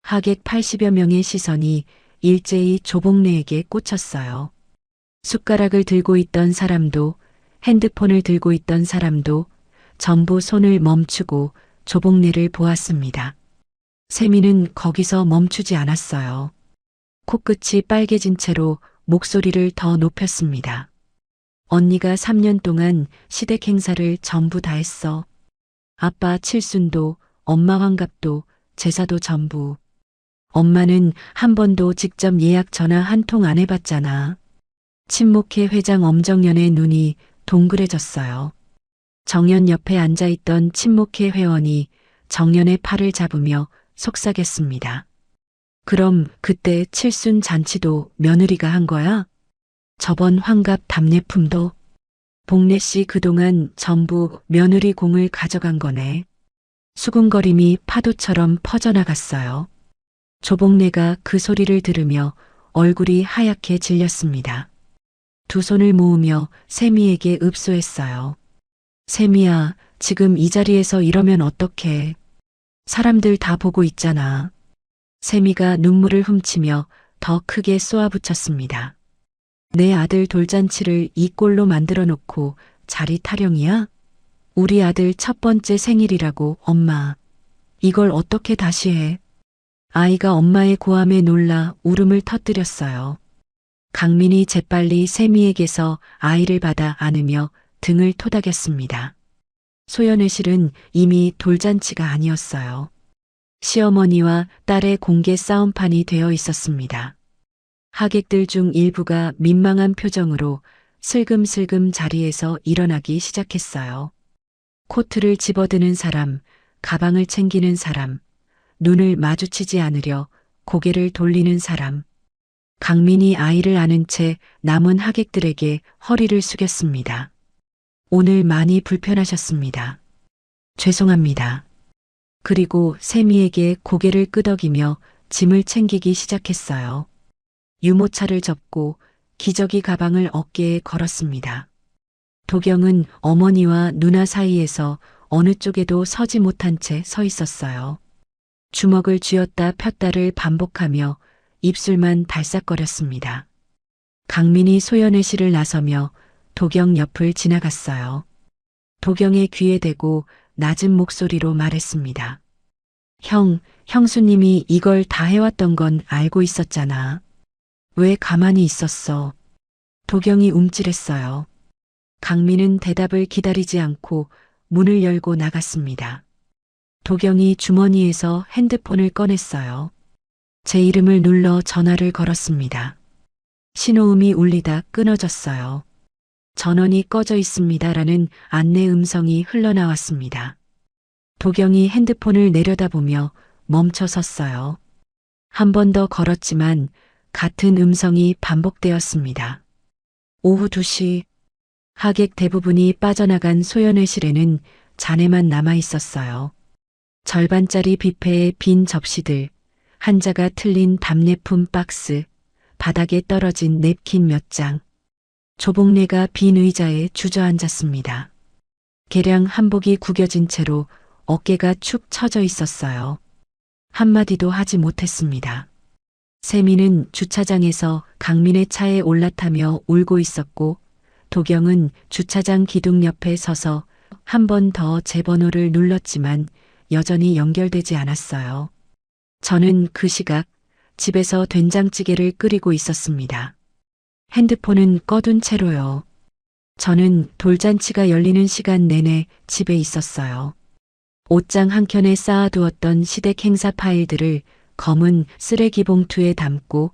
하객 80여 명의 시선이 일제히 조복래에게 꽂혔어요. 숟가락을 들고 있던 사람도 핸드폰을 들고 있던 사람도 전부 손을 멈추고 조복래를 보았습니다. 세미는 거기서 멈추지 않았어요. 코끝이 빨개진 채로 목소리를 더 높였습니다. 언니가 3년 동안 시댁 행사를 전부 다 했어. 아빠 칠순도, 엄마 환갑도, 제사도 전부. 엄마는 한 번도 직접 예약 전화 한 통 안 해봤잖아. 친목회 회장 엄정연의 눈이 동그래졌어요. 정연 옆에 앉아있던 친목회 회원이 정연의 팔을 잡으며 속삭였습니다. 그럼 그때 칠순 잔치도 며느리가 한 거야? 저번 환갑 답례품도? 복래 씨 그동안 전부 며느리 공을 가져간 거네. 수군거림이 파도처럼 퍼져나갔어요. 조복래가 그 소리를 들으며 얼굴이 하얗게 질렸습니다. 두 손을 모으며 세미에게 읍소했어요. 세미야, 지금 이 자리에서 이러면 어떡해. 사람들 다 보고 있잖아. 세미가 눈물을 훔치며 더 크게 쏘아붙였습니다. 내 아들 돌잔치를 이 꼴로 만들어 놓고 자리 타령이야? 우리 아들 첫 번째 생일이라고, 엄마. 이걸 어떻게 다시 해? 아이가 엄마의 고함에 놀라 울음을 터뜨렸어요. 강민이 재빨리 세미에게서 아이를 받아 안으며 등을 토닥였습니다. 소연의실은 이미 돌잔치가 아니었어요. 시어머니와 딸의 공개 싸움판이 되어 있었습니다. 하객들 중 일부가 민망한 표정으로 슬금슬금 자리에서 일어나기 시작했어요. 코트를 집어드는 사람, 가방을 챙기는 사람, 눈을 마주치지 않으려 고개를 돌리는 사람. 강민이 아이를 안은 채 남은 하객들에게 허리를 숙였습니다. 오늘 많이 불편하셨습니다. 죄송합니다. 그리고 세미에게 고개를 끄덕이며 짐을 챙기기 시작했어요. 유모차를 접고 기저귀 가방을 어깨에 걸었습니다. 도경은 어머니와 누나 사이에서 어느 쪽에도 서지 못한 채 서 있었어요. 주먹을 쥐었다 폈다를 반복하며 입술만 달싹거렸습니다. 강민이 소연의실을 나서며 도경 옆을 지나갔어요. 도경의 귀에 대고 낮은 목소리로 말했습니다. 형수님이 이걸 다 해왔던 건 알고 있었잖아. 왜 가만히 있었어? 도경이 움찔했어요. 강민은 대답을 기다리지 않고 문을 열고 나갔습니다. 도경이 주머니에서 핸드폰을 꺼냈어요. 제 이름을 눌러 전화를 걸었습니다. 신호음이 울리다 끊어졌어요. 전원이 꺼져 있습니다라는 안내 음성이 흘러나왔습니다. 도경이 핸드폰을 내려다보며 멈춰 섰어요. 한 번 더 걸었지만 같은 음성이 반복되었습니다. 오후 2시 하객 대부분이 빠져나간 소연의실에는 잔해만 남아 있었어요. 절반짜리 뷔페의 빈 접시들, 한자가 틀린 답례품 박스, 바닥에 떨어진 냅킨 몇 장. 조복래가 빈 의자에 주저앉았습니다. 개량 한복이 구겨진 채로 어깨가 축 처져 있었어요. 한마디도 하지 못했습니다. 세미는 주차장에서 강민의 차에 올라타며 울고 있었고 도경은 주차장 기둥 옆에 서서 한 번 더 제 번호를 눌렀지만 여전히 연결되지 않았어요. 저는 그 시각 집에서 된장찌개를 끓이고 있었습니다. 핸드폰은 꺼둔 채로요. 저는 돌잔치가 열리는 시간 내내 집에 있었어요. 옷장 한켠에 쌓아두었던 시댁 행사 파일들을 검은 쓰레기 봉투에 담고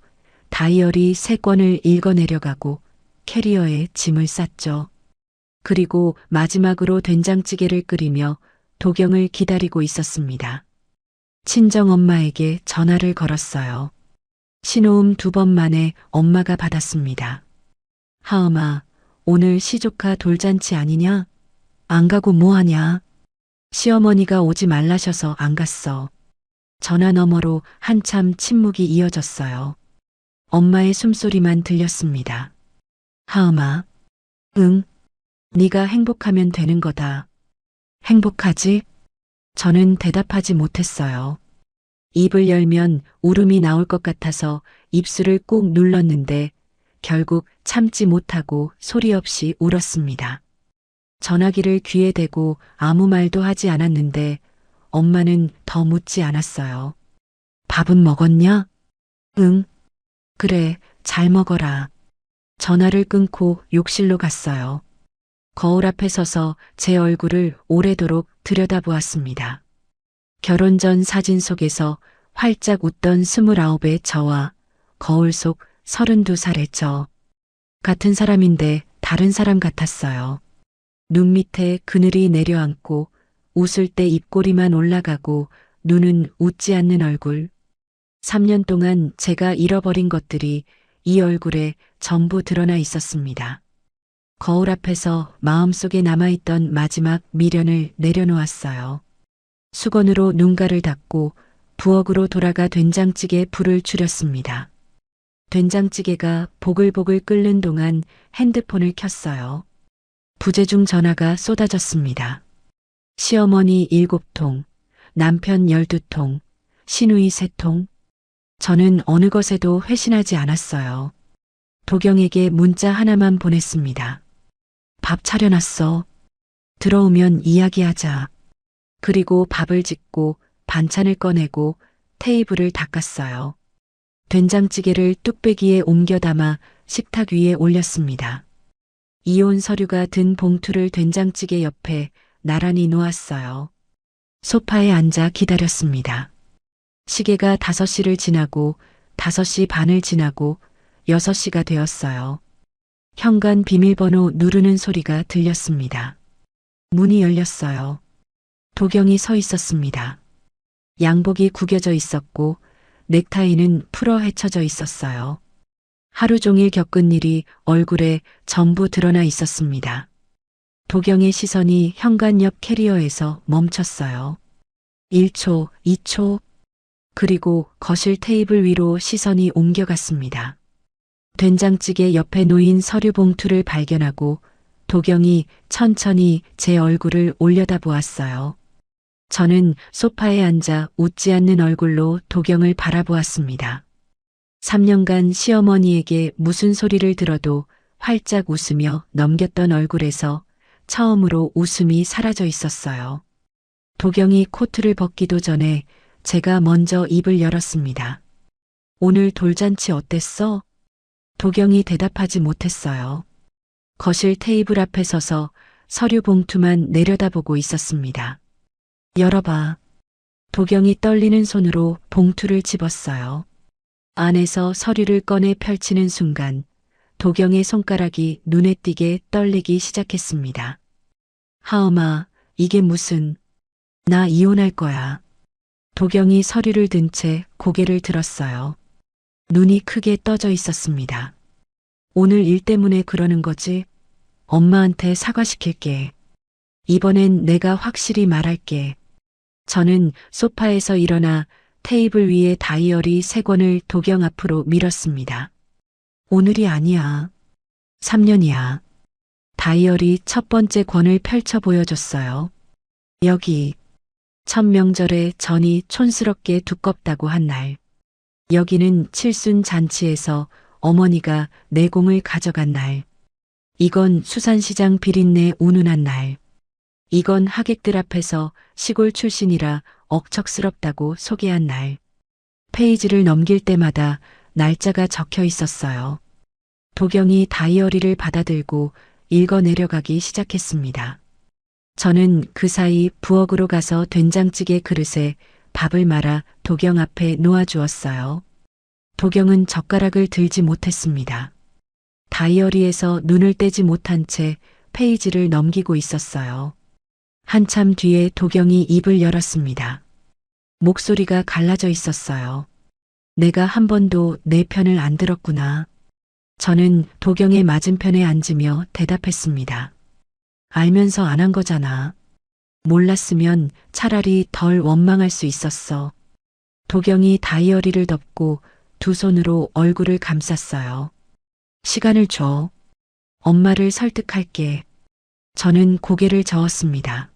다이어리 3권을 읽어내려가고 캐리어에 짐을 쌌죠. 그리고 마지막으로 된장찌개를 끓이며 도경을 기다리고 있었습니다. 친정엄마에게 전화를 걸었어요. 신호음 2번 만에 엄마가 받았습니다. 하음아, 오늘 시조카 돌잔치 아니냐? 안 가고 뭐하냐? 시어머니가 오지 말라셔서 안 갔어. 전화 너머로 한참 침묵이 이어졌어요. 엄마의 숨소리만 들렸습니다. 하음아, 응, 네가 행복하면 되는 거다. 행복하지? 저는 대답하지 못했어요. 입을 열면 울음이 나올 것 같아서 입술을 꾹 눌렀는데 결국 참지 못하고 소리 없이 울었습니다. 전화기를 귀에 대고 아무 말도 하지 않았는데 엄마는 더 묻지 않았어요. 밥은 먹었냐? 응. 그래, 잘 먹어라. 전화를 끊고 욕실로 갔어요. 거울 앞에 서서 제 얼굴을 오래도록 들여다보았습니다. 결혼 전 사진 속에서 활짝 웃던 29의 저와 거울 속 32살의 저. 같은 사람인데 다른 사람 같았어요. 눈 밑에 그늘이 내려앉고 웃을 때 입꼬리만 올라가고 눈은 웃지 않는 얼굴. 3년 동안 제가 잃어버린 것들이 이 얼굴에 전부 드러나 있었습니다. 거울 앞에서 마음속에 남아있던 마지막 미련을 내려놓았어요. 수건으로 눈가를 닦고 부엌으로 돌아가 된장찌개에 불을 줄였습니다. 된장찌개가 보글보글 끓는 동안 핸드폰을 켰어요. 부재중 전화가 쏟아졌습니다. 시어머니 7통, 남편 12통, 시누이 3통. 저는 어느 것에도 회신하지 않았어요. 도경에게 문자 하나만 보냈습니다. 밥 차려놨어. 들어오면 이야기하자. 그리고 밥을 짓고 반찬을 꺼내고 테이블을 닦았어요. 된장찌개를 뚝배기에 옮겨 담아 식탁 위에 올렸습니다. 이혼 서류가 든 봉투를 된장찌개 옆에 나란히 놓았어요. 소파에 앉아 기다렸습니다. 시계가 5시를 지나고 5시 반을 지나고 6시가 되었어요. 현관 비밀번호 누르는 소리가 들렸습니다. 문이 열렸어요. 도경이 서 있었습니다. 양복이 구겨져 있었고 넥타이는 풀어 헤쳐져 있었어요. 하루 종일 겪은 일이 얼굴에 전부 드러나 있었습니다. 도경의 시선이 현관 옆 캐리어에서 멈췄어요. 1초, 2초, 그리고 거실 테이블 위로 시선이 옮겨갔습니다. 된장찌개 옆에 놓인 서류 봉투를 발견하고 도경이 천천히 제 얼굴을 올려다보았어요. 저는 소파에 앉아 웃지 않는 얼굴로 도경을 바라보았습니다. 3년간 시어머니에게 무슨 소리를 들어도 활짝 웃으며 넘겼던 얼굴에서 처음으로 웃음이 사라져 있었어요. 도경이 코트를 벗기도 전에 제가 먼저 입을 열었습니다. 오늘 돌잔치 어땠어? 도경이 대답하지 못했어요. 거실 테이블 앞에 서서 서류 봉투만 내려다보고 있었습니다. 열어봐. 도경이 떨리는 손으로 봉투를 집었어요. 안에서 서류를 꺼내 펼치는 순간 도경의 손가락이 눈에 띄게 떨리기 시작했습니다. 하엄아, 이게 무슨... 나 이혼할 거야. 도경이 서류를 든 채 고개를 들었어요. 눈이 크게 떠져 있었습니다. 오늘 일 때문에 그러는 거지? 엄마한테 사과시킬게. 이번엔 내가 확실히 말할게. 저는 소파에서 일어나 테이블 위에 다이어리 3권을 도경 앞으로 밀었습니다. 오늘이 아니야. 3년이야. 다이어리 첫 번째 권을 펼쳐 보여줬어요. 여기. 첫 명절에 전이 촌스럽게 두껍다고 한 날. 여기는 칠순 잔치에서 어머니가 내 공을 가져간 날. 이건 수산시장 비린내 운운한 날. 이건 하객들 앞에서 시골 출신이라 억척스럽다고 소개한 날. 페이지를 넘길 때마다 날짜가 적혀 있었어요. 도경이 다이어리를 받아들고 읽어 내려가기 시작했습니다. 저는 그 사이 부엌으로 가서 된장찌개 그릇에 밥을 말아 도경 앞에 놓아주었어요. 도경은 젓가락을 들지 못했습니다. 다이어리에서 눈을 떼지 못한 채 페이지를 넘기고 있었어요. 한참 뒤에 도경이 입을 열었습니다. 목소리가 갈라져 있었어요. 내가 한 번도 내 편을 안 들었구나. 저는 도경의 맞은편에 앉으며 대답했습니다. 알면서 안 한 거잖아. 몰랐으면 차라리 덜 원망할 수 있었어. 도경이 다이어리를 덮고 두 손으로 얼굴을 감쌌어요. 시간을 줘. 엄마를 설득할게. 저는 고개를 저었습니다.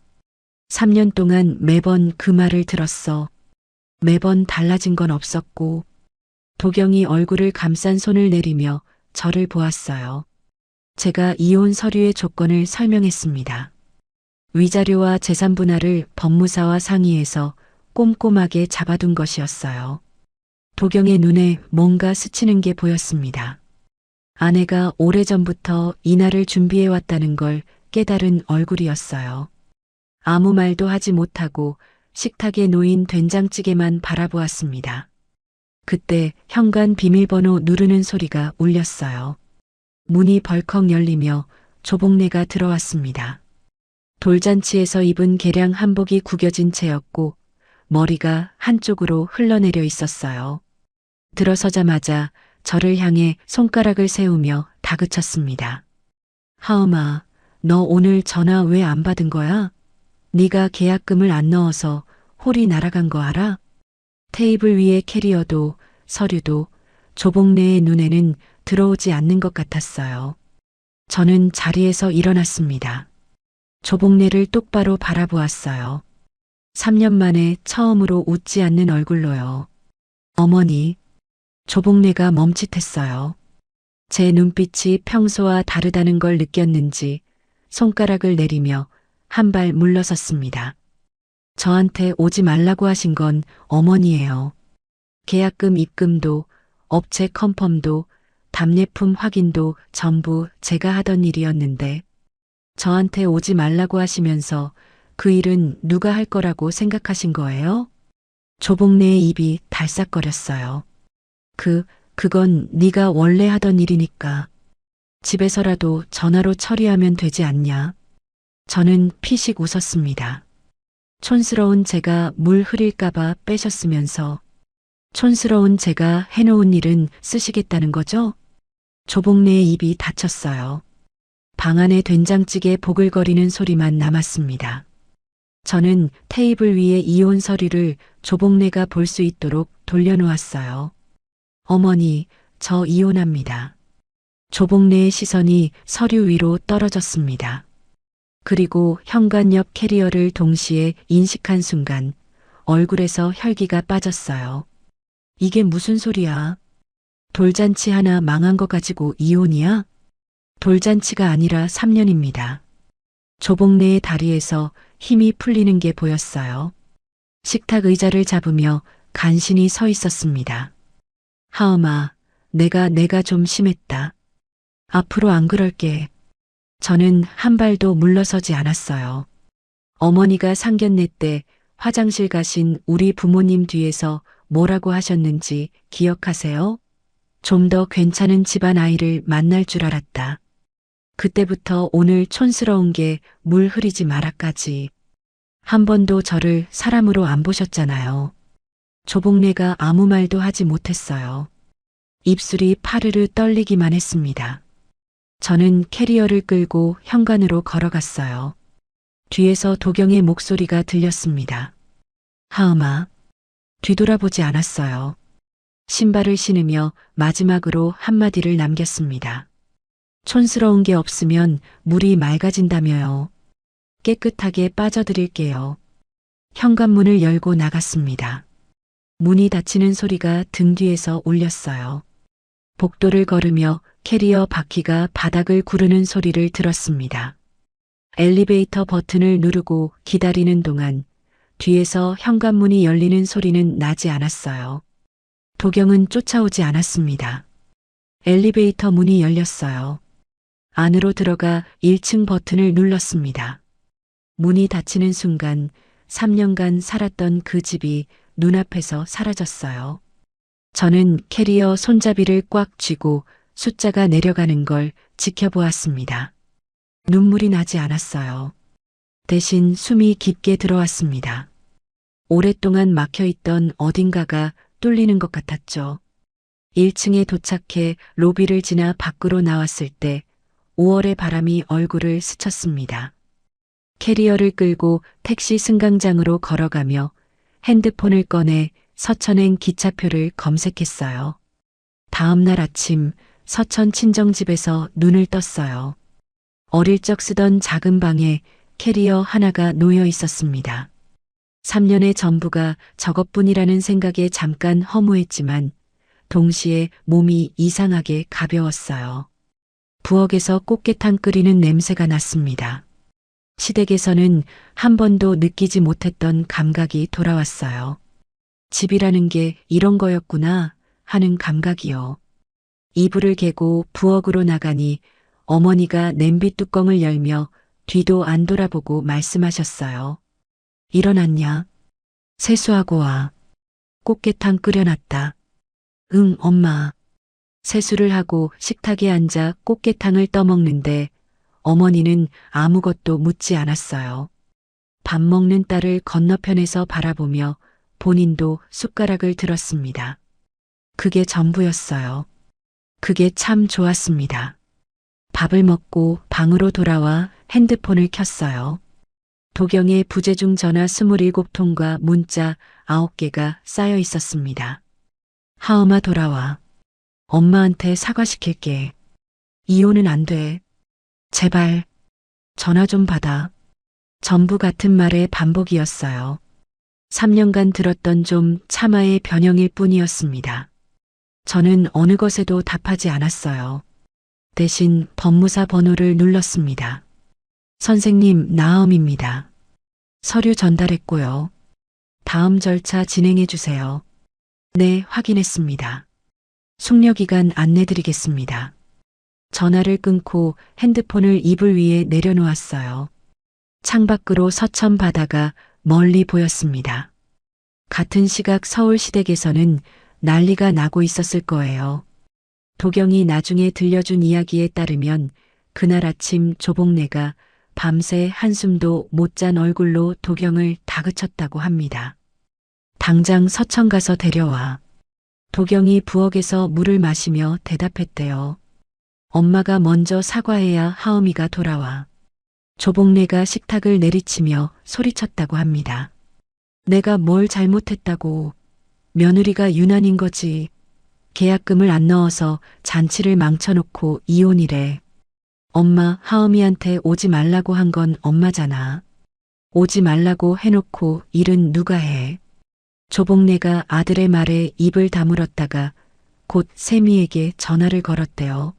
3년 동안 매번 그 말을 들었어. 매번 달라진 건 없었고, 도경이 얼굴을 감싼 손을 내리며 저를 보았어요. 제가 이혼 서류의 조건을 설명했습니다. 위자료와 재산 분할을 법무사와 상의해서 꼼꼼하게 잡아둔 것이었어요. 도경의 눈에 뭔가 스치는 게 보였습니다. 아내가 오래전부터 이날을 준비해왔다는 걸 깨달은 얼굴이었어요. 아무 말도 하지 못하고 식탁에 놓인 된장찌개만 바라보았습니다. 그때 현관 비밀번호 누르는 소리가 울렸어요. 문이 벌컥 열리며 조복내가 들어왔습니다. 돌잔치에서 입은 개량 한복이 구겨진 채였고 머리가 한쪽으로 흘러내려 있었어요. 들어서자마자 저를 향해 손가락을 세우며 다그쳤습니다. 하엄아, 너 오늘 전화 왜 안 받은 거야? 네가 계약금을 안 넣어서 홀이 날아간 거 알아? 테이블 위에 캐리어도 서류도 조복내의 눈에는 들어오지 않는 것 같았어요. 저는 자리에서 일어났습니다. 조복내를 똑바로 바라보았어요. 3년 만에 처음으로 웃지 않는 얼굴로요. 어머니, 조복내가 멈칫했어요. 제 눈빛이 평소와 다르다는 걸 느꼈는지 손가락을 내리며 한 발 물러섰습니다. 저한테 오지 말라고 하신 건 어머니예요. 계약금 입금도, 업체 컨펌도, 답례품 확인도 전부 제가 하던 일이었는데 저한테 오지 말라고 하시면서 그 일은 누가 할 거라고 생각하신 거예요? 조복내의 입이 달싹거렸어요. 그건 네가 원래 하던 일이니까. 집에서라도 전화로 처리하면 되지 않냐? 저는 피식 웃었습니다. 촌스러운 제가 물 흐릴까봐 빼셨으면서 촌스러운 제가 해놓은 일은 쓰시겠다는 거죠? 조복내의 입이 닫혔어요. 방 안에 된장찌개 보글거리는 소리만 남았습니다. 저는 테이블 위에 이혼 서류를 조복내가 볼 수 있도록 돌려놓았어요. 어머니, 저 이혼합니다. 조복내의 시선이 서류 위로 떨어졌습니다. 그리고 현관 옆 캐리어를 동시에 인식한 순간 얼굴에서 혈기가 빠졌어요. 이게 무슨 소리야? 돌잔치 하나 망한 거 가지고 이혼이야? 돌잔치가 아니라 3년입니다. 조복내의 다리에서 힘이 풀리는 게 보였어요. 식탁 의자를 잡으며 간신히 서 있었습니다. 하엄아, 내가 좀 심했다. 앞으로 안 그럴게. 저는 한 발도 물러서지 않았어요. 어머니가 상견례 때 화장실 가신 우리 부모님 뒤에서 뭐라고 하셨는지 기억하세요? 좀 더 괜찮은 집안 아이를 만날 줄 알았다. 그때부터 오늘 촌스러운 게 물 흐리지 마라까지. 한 번도 저를 사람으로 안 보셨잖아요. 조복내가 아무 말도 하지 못했어요. 입술이 파르르 떨리기만 했습니다. 저는 캐리어를 끌고 현관으로 걸어갔어요. 뒤에서 도경의 목소리가 들렸습니다. 하엄아, 뒤돌아보지 않았어요. 신발을 신으며 마지막으로 한마디를 남겼습니다. 촌스러운 게 없으면 물이 맑아진다며요. 깨끗하게 빠져드릴게요. 현관문을 열고 나갔습니다. 문이 닫히는 소리가 등 뒤에서 울렸어요. 복도를 걸으며 캐리어 바퀴가 바닥을 구르는 소리를 들었습니다. 엘리베이터 버튼을 누르고 기다리는 동안 뒤에서 현관문이 열리는 소리는 나지 않았어요. 도경은 쫓아오지 않았습니다. 엘리베이터 문이 열렸어요. 안으로 들어가 1층 버튼을 눌렀습니다. 문이 닫히는 순간 3년간 살았던 그 집이 눈앞에서 사라졌어요. 저는 캐리어 손잡이를 꽉 쥐고 숫자가 내려가는 걸 지켜보았습니다. 눈물이 나지 않았어요. 대신 숨이 깊게 들어왔습니다. 오랫동안 막혀있던 어딘가가 뚫리는 것 같았죠. 1층에 도착해 로비를 지나 밖으로 나왔을 때 5월의 바람이 얼굴을 스쳤습니다. 캐리어를 끌고 택시 승강장으로 걸어가며 핸드폰을 꺼내 서천행 기차표를 검색했어요. 다음 날 아침 서천 친정집에서 눈을 떴어요. 어릴 적 쓰던 작은 방에 캐리어 하나가 놓여 있었습니다. 3년의 전부가 저것뿐이라는 생각에 잠깐 허무했지만 동시에 몸이 이상하게 가벼웠어요. 부엌에서 꽃게탕 끓이는 냄새가 났습니다. 시댁에서는 한 번도 느끼지 못했던 감각이 돌아왔어요. 집이라는 게 이런 거였구나 하는 감각이요. 이불을 개고 부엌으로 나가니 어머니가 냄비 뚜껑을 열며 뒤도 안 돌아보고 말씀하셨어요. 일어났냐? 세수하고 와. 꽃게탕 끓여놨다. 응, 엄마. 세수를 하고 식탁에 앉아 꽃게탕을 떠먹는데 어머니는 아무것도 묻지 않았어요. 밥 먹는 딸을 건너편에서 바라보며 본인도 숟가락을 들었습니다. 그게 전부였어요. 그게 참 좋았습니다. 밥을 먹고 방으로 돌아와 핸드폰을 켰어요. 도경의 부재중 전화 27통과 문자 9개가 쌓여 있었습니다. 하엄아 돌아와. 엄마한테 사과시킬게. 이혼은 안 돼. 제발. 전화 좀 받아. 전부 같은 말의 반복이었어요. 3년간 들었던 좀 참아의 변형일 뿐이었습니다. 저는 어느 것에도 답하지 않았어요. 대신 법무사 번호를 눌렀습니다. 선생님, 나엄입니다. 서류 전달했고요. 다음 절차 진행해 주세요. 네, 확인했습니다. 숙려기간 안내드리겠습니다. 전화를 끊고 핸드폰을 이불 위에 내려놓았어요. 창밖으로 서천 바다가 멀리 보였습니다. 같은 시각 서울 시댁에서는 난리가 나고 있었을 거예요. 도경이 나중에 들려준 이야기에 따르면 그날 아침 조복래가 밤새 한숨도 못 잔 얼굴로 도경을 다그쳤다고 합니다. 당장 서천 가서 데려와. 도경이 부엌에서 물을 마시며 대답했대요. 엄마가 먼저 사과해야 하엄이가 돌아와. 조복래가 식탁을 내리치며 소리쳤다고 합니다. 내가 뭘 잘못했다고. 며느리가 유난인 거지. 계약금을 안 넣어서 잔치를 망쳐놓고 이혼이래. 엄마, 하엄이한테 오지 말라고 한 건 엄마잖아. 오지 말라고 해놓고 일은 누가 해. 조복래가 아들의 말에 입을 다물었다가 곧 세미에게 전화를 걸었대요.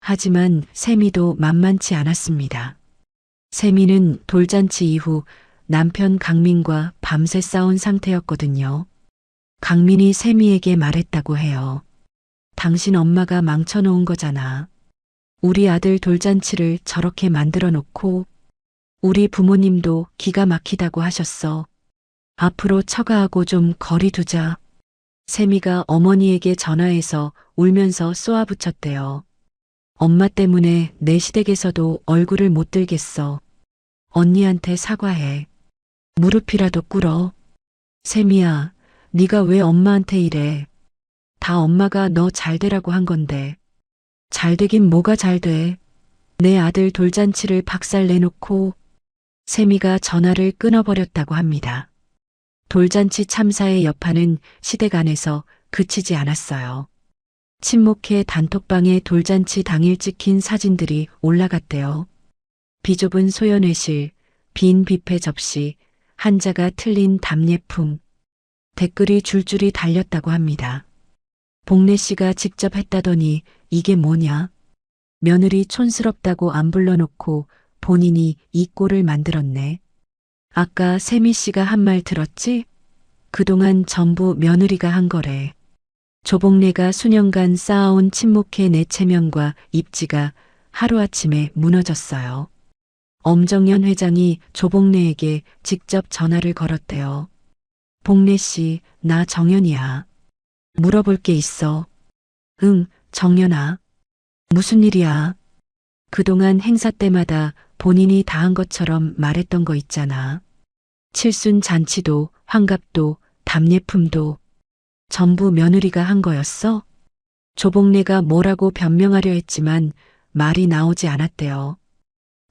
하지만 세미도 만만치 않았습니다. 세미는 돌잔치 이후 남편 강민과 밤새 싸운 상태였거든요. 강민이 세미에게 말했다고 해요. 당신 엄마가 망쳐놓은 거잖아. 우리 아들 돌잔치를 저렇게 만들어 놓고 우리 부모님도 기가 막히다고 하셨어. 앞으로 처가하고 좀 거리 두자. 세미가 어머니에게 전화해서 울면서 쏘아붙였대요. 엄마 때문에 내 시댁에서도 얼굴을 못 들겠어. 언니한테 사과해. 무릎이라도 꿇어. 세미야, 네가 왜 엄마한테 이래. 다 엄마가 너 잘되라고 한 건데. 잘되긴 뭐가 잘돼. 내 아들 돌잔치를 박살내놓고. 세미가 전화를 끊어버렸다고 합니다. 돌잔치 참사의 여파는 시댁 안에서 그치지 않았어요. 친목회 단톡방에 돌잔치 당일 찍힌 사진들이 올라갔대요. 비좁은 소연회실, 빈 뷔페 접시, 한자가 틀린 답례품, 댓글이 줄줄이 달렸다고 합니다. 복래 씨가 직접 했다더니 이게 뭐냐? 며느리 촌스럽다고 안 불러놓고 본인이 이 꼴을 만들었네. 아까 세미 씨가 한 말 들었지? 그동안 전부 며느리가 한 거래. 조복래가 수년간 쌓아온 친목회 내체면과 입지가 하루아침에 무너졌어요. 엄정연 회장이 조복래에게 직접 전화를 걸었대요. 복래 씨, 나 정연이야. 물어볼 게 있어. 응, 정연아. 무슨 일이야? 그동안 행사 때마다 본인이 다 한 것처럼 말했던 거 있잖아. 칠순 잔치도, 환갑도, 답례품도 전부 며느리가 한 거였어? 조복래가 뭐라고 변명하려 했지만 말이 나오지 않았대요.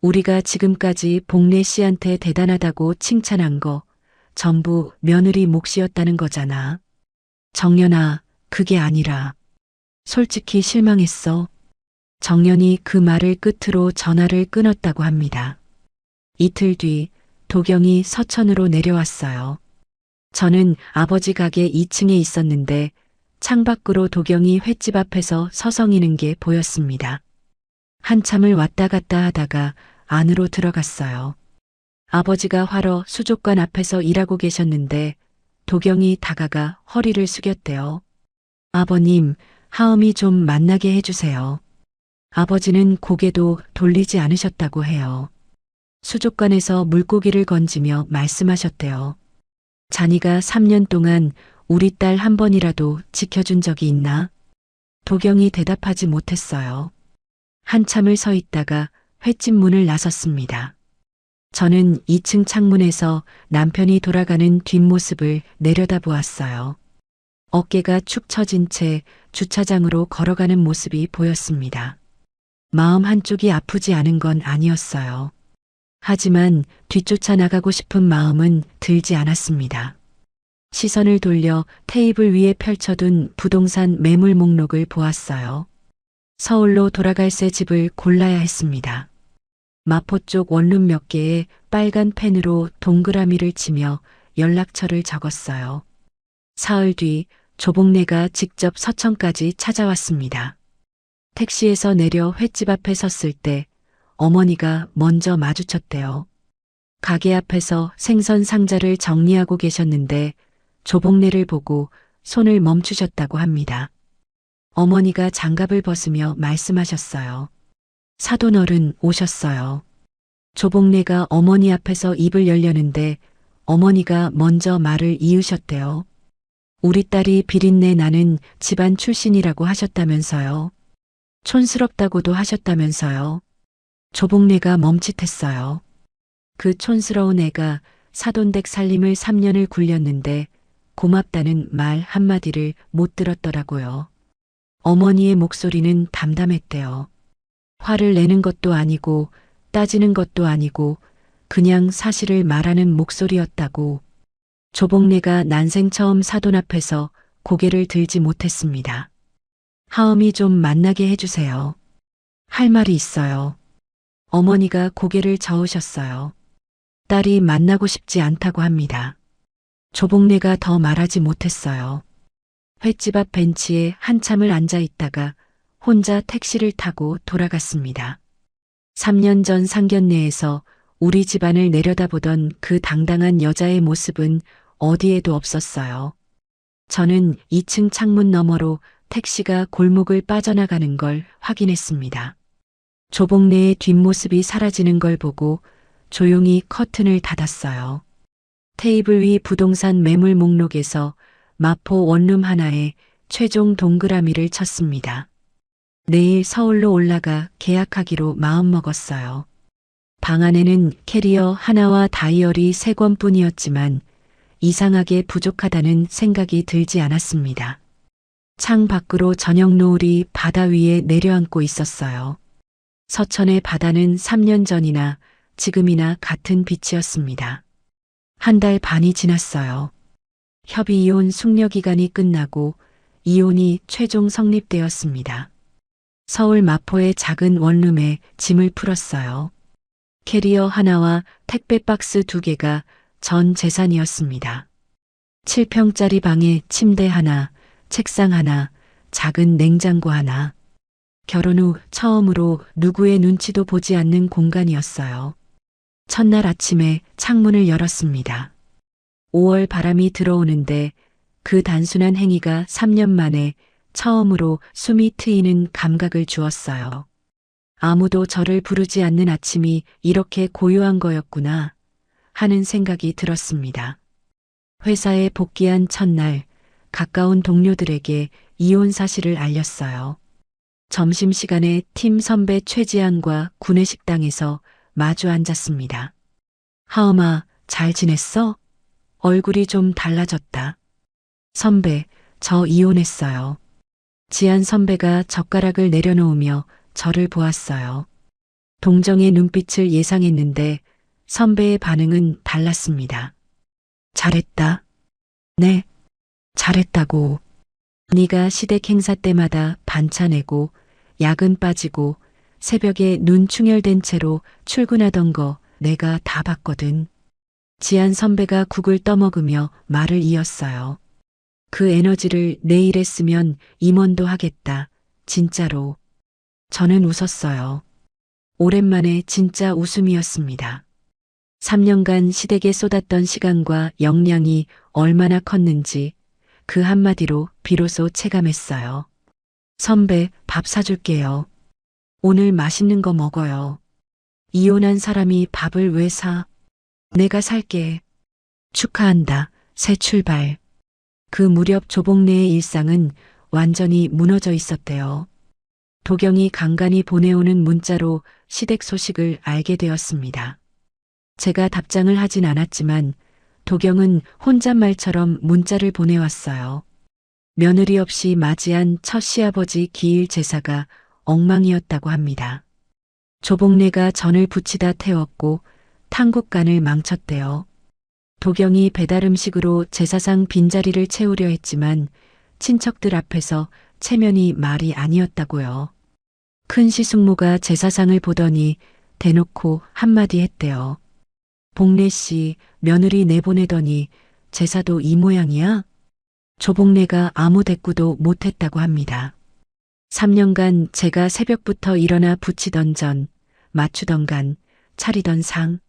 우리가 지금까지 복래 씨한테 대단하다고 칭찬한 거 전부 며느리 몫이었다는 거잖아. 정연아, 그게 아니라 솔직히 실망했어. 정연이 그 말을 끝으로 전화를 끊었다고 합니다. 이틀 뒤 도경이 서천으로 내려왔어요. 저는 아버지 가게 2층에 있었는데 창밖으로 도경이 횟집 앞에서 서성이는 게 보였습니다. 한참을 왔다 갔다 하다가 안으로 들어갔어요. 아버지가 화러 수족관 앞에서 일하고 계셨는데 도경이 다가가 허리를 숙였대요. 아버님, 하음이 좀 만나게 해주세요. 아버지는 고개도 돌리지 않으셨다고 해요. 수족관에서 물고기를 건지며 말씀하셨대요. 자니가 3년 동안 우리 딸 한 번이라도 지켜준 적이 있나? 도경이 대답하지 못했어요. 한참을 서 있다가 횟집 문을 나섰습니다. 저는 2층 창문에서 남편이 돌아가는 뒷모습을 내려다보았어요. 어깨가 축 처진 채 주차장으로 걸어가는 모습이 보였습니다. 마음 한쪽이 아프지 않은 건 아니었어요. 하지만 뒤쫓아 나가고 싶은 마음은 들지 않았습니다. 시선을 돌려 테이블 위에 펼쳐둔 부동산 매물 목록을 보았어요. 서울로 돌아갈 새 집을 골라야 했습니다. 마포 쪽 원룸 몇 개에 빨간 펜으로 동그라미를 치며 연락처를 적었어요. 사흘 뒤 조복래가 직접 서천까지 찾아왔습니다. 택시에서 내려 횟집 앞에 섰을 때 어머니가 먼저 마주쳤대요. 가게 앞에서 생선 상자를 정리하고 계셨는데 조복래를 보고 손을 멈추셨다고 합니다. 어머니가 장갑을 벗으며 말씀하셨어요. 사돈어른 오셨어요. 조복래가 어머니 앞에서 입을 열려는데 어머니가 먼저 말을 이으셨대요. 우리 딸이 비린내 나는 집안 출신이라고 하셨다면서요. 촌스럽다고도 하셨다면서요. 조복래가 멈칫했어요. 그 촌스러운 애가 사돈댁 살림을 3년을 굴렸는데 고맙다는 말 한마디를 못 들었더라고요. 어머니의 목소리는 담담했대요. 화를 내는 것도 아니고 따지는 것도 아니고 그냥 사실을 말하는 목소리였다고. 조복래가 난생 처음 사돈 앞에서 고개를 들지 못했습니다. 하음이 좀 만나게 해주세요. 할 말이 있어요. 어머니가 고개를 저으셨어요. 딸이 만나고 싶지 않다고 합니다. 조복래가 더 말하지 못했어요. 횟집 앞 벤치에 한참을 앉아 있다가 혼자 택시를 타고 돌아갔습니다. 3년 전 상견례에서 우리 집안을 내려다보던 그 당당한 여자의 모습은 어디에도 없었어요. 저는 2층 창문 너머로 택시가 골목을 빠져나가는 걸 확인했습니다. 조복래의 뒷모습이 사라지는 걸 보고 조용히 커튼을 닫았어요. 테이블 위 부동산 매물 목록에서 마포 원룸 하나에 최종 동그라미를 쳤습니다. 내일 서울로 올라가 계약하기로 마음먹었어요. 방 안에는 캐리어 하나와 다이어리 3권뿐이었지만 이상하게 부족하다는 생각이 들지 않았습니다. 창 밖으로 저녁 노을이 바다 위에 내려앉고 있었어요. 서천의 바다는 3년 전이나 지금이나 같은 빛이었습니다. 한 달 반이 지났어요. 협의 이혼 숙려 기간이 끝나고 이혼이 최종 성립되었습니다. 서울 마포의 작은 원룸에 짐을 풀었어요. 캐리어 하나와 택배 박스 2개가 전 재산이었습니다. 7평짜리 방에 침대 하나, 책상 하나, 작은 냉장고 하나. 결혼 후 처음으로 누구의 눈치도 보지 않는 공간이었어요. 첫날 아침에 창문을 열었습니다. 5월 바람이 들어오는데 그 단순한 행위가 3년 만에 처음으로 숨이 트이는 감각을 주었어요. 아무도 저를 부르지 않는 아침이 이렇게 고요한 거였구나 하는 생각이 들었습니다. 회사에 복귀한 첫날 가까운 동료들에게 이혼 사실을 알렸어요. 점심시간에 팀 선배 최지한과 구내식당에서 마주 앉았습니다. 하엄아, 잘 지냈어? 얼굴이 좀 달라졌다. 선배, 저 이혼했어요. 지한 선배가 젓가락을 내려놓으며 저를 보았어요. 동정의 눈빛을 예상했는데 선배의 반응은 달랐습니다. 잘했다. 네, 잘했다고. 네가 시댁 행사 때마다 반차 내고 야근 빠지고 새벽에 눈 충혈된 채로 출근하던 거 내가 다 봤거든. 지한 선배가 국을 떠먹으며 말을 이었어요. 그 에너지를 내 일에 쓰면 임원도 하겠다. 진짜로. 저는 웃었어요. 오랜만에 진짜 웃음이었습니다. 3년간 시댁에 쏟았던 시간과 역량이 얼마나 컸는지 그 한마디로 비로소 체감했어요. 선배, 밥 사줄게요. 오늘 맛있는 거 먹어요. 이혼한 사람이 밥을 왜 사? 내가 살게. 축하한다. 새 출발. 그 무렵 조복래의 일상은 완전히 무너져 있었대요. 도경이 간간히 보내오는 문자로 시댁 소식을 알게 되었습니다. 제가 답장을 하진 않았지만 도경은 혼잣말처럼 문자를 보내왔어요. 며느리 없이 맞이한 첫 시아버지 기일 제사가 엉망이었다고 합니다. 조복래가 전을 부치다 태웠고 탕국간을 망쳤대요. 도경이 배달 음식으로 제사상 빈자리를 채우려 했지만 친척들 앞에서 체면이 말이 아니었다고요. 큰 시숙모가 제사상을 보더니 대놓고 한마디 했대요. 복래 씨, 며느리 내보내더니 제사도 이 모양이야? 조복래가 아무 대꾸도 못했다고 합니다. 3년간 제가 새벽부터 일어나 부치던 전, 맞추던 간, 차리던 상,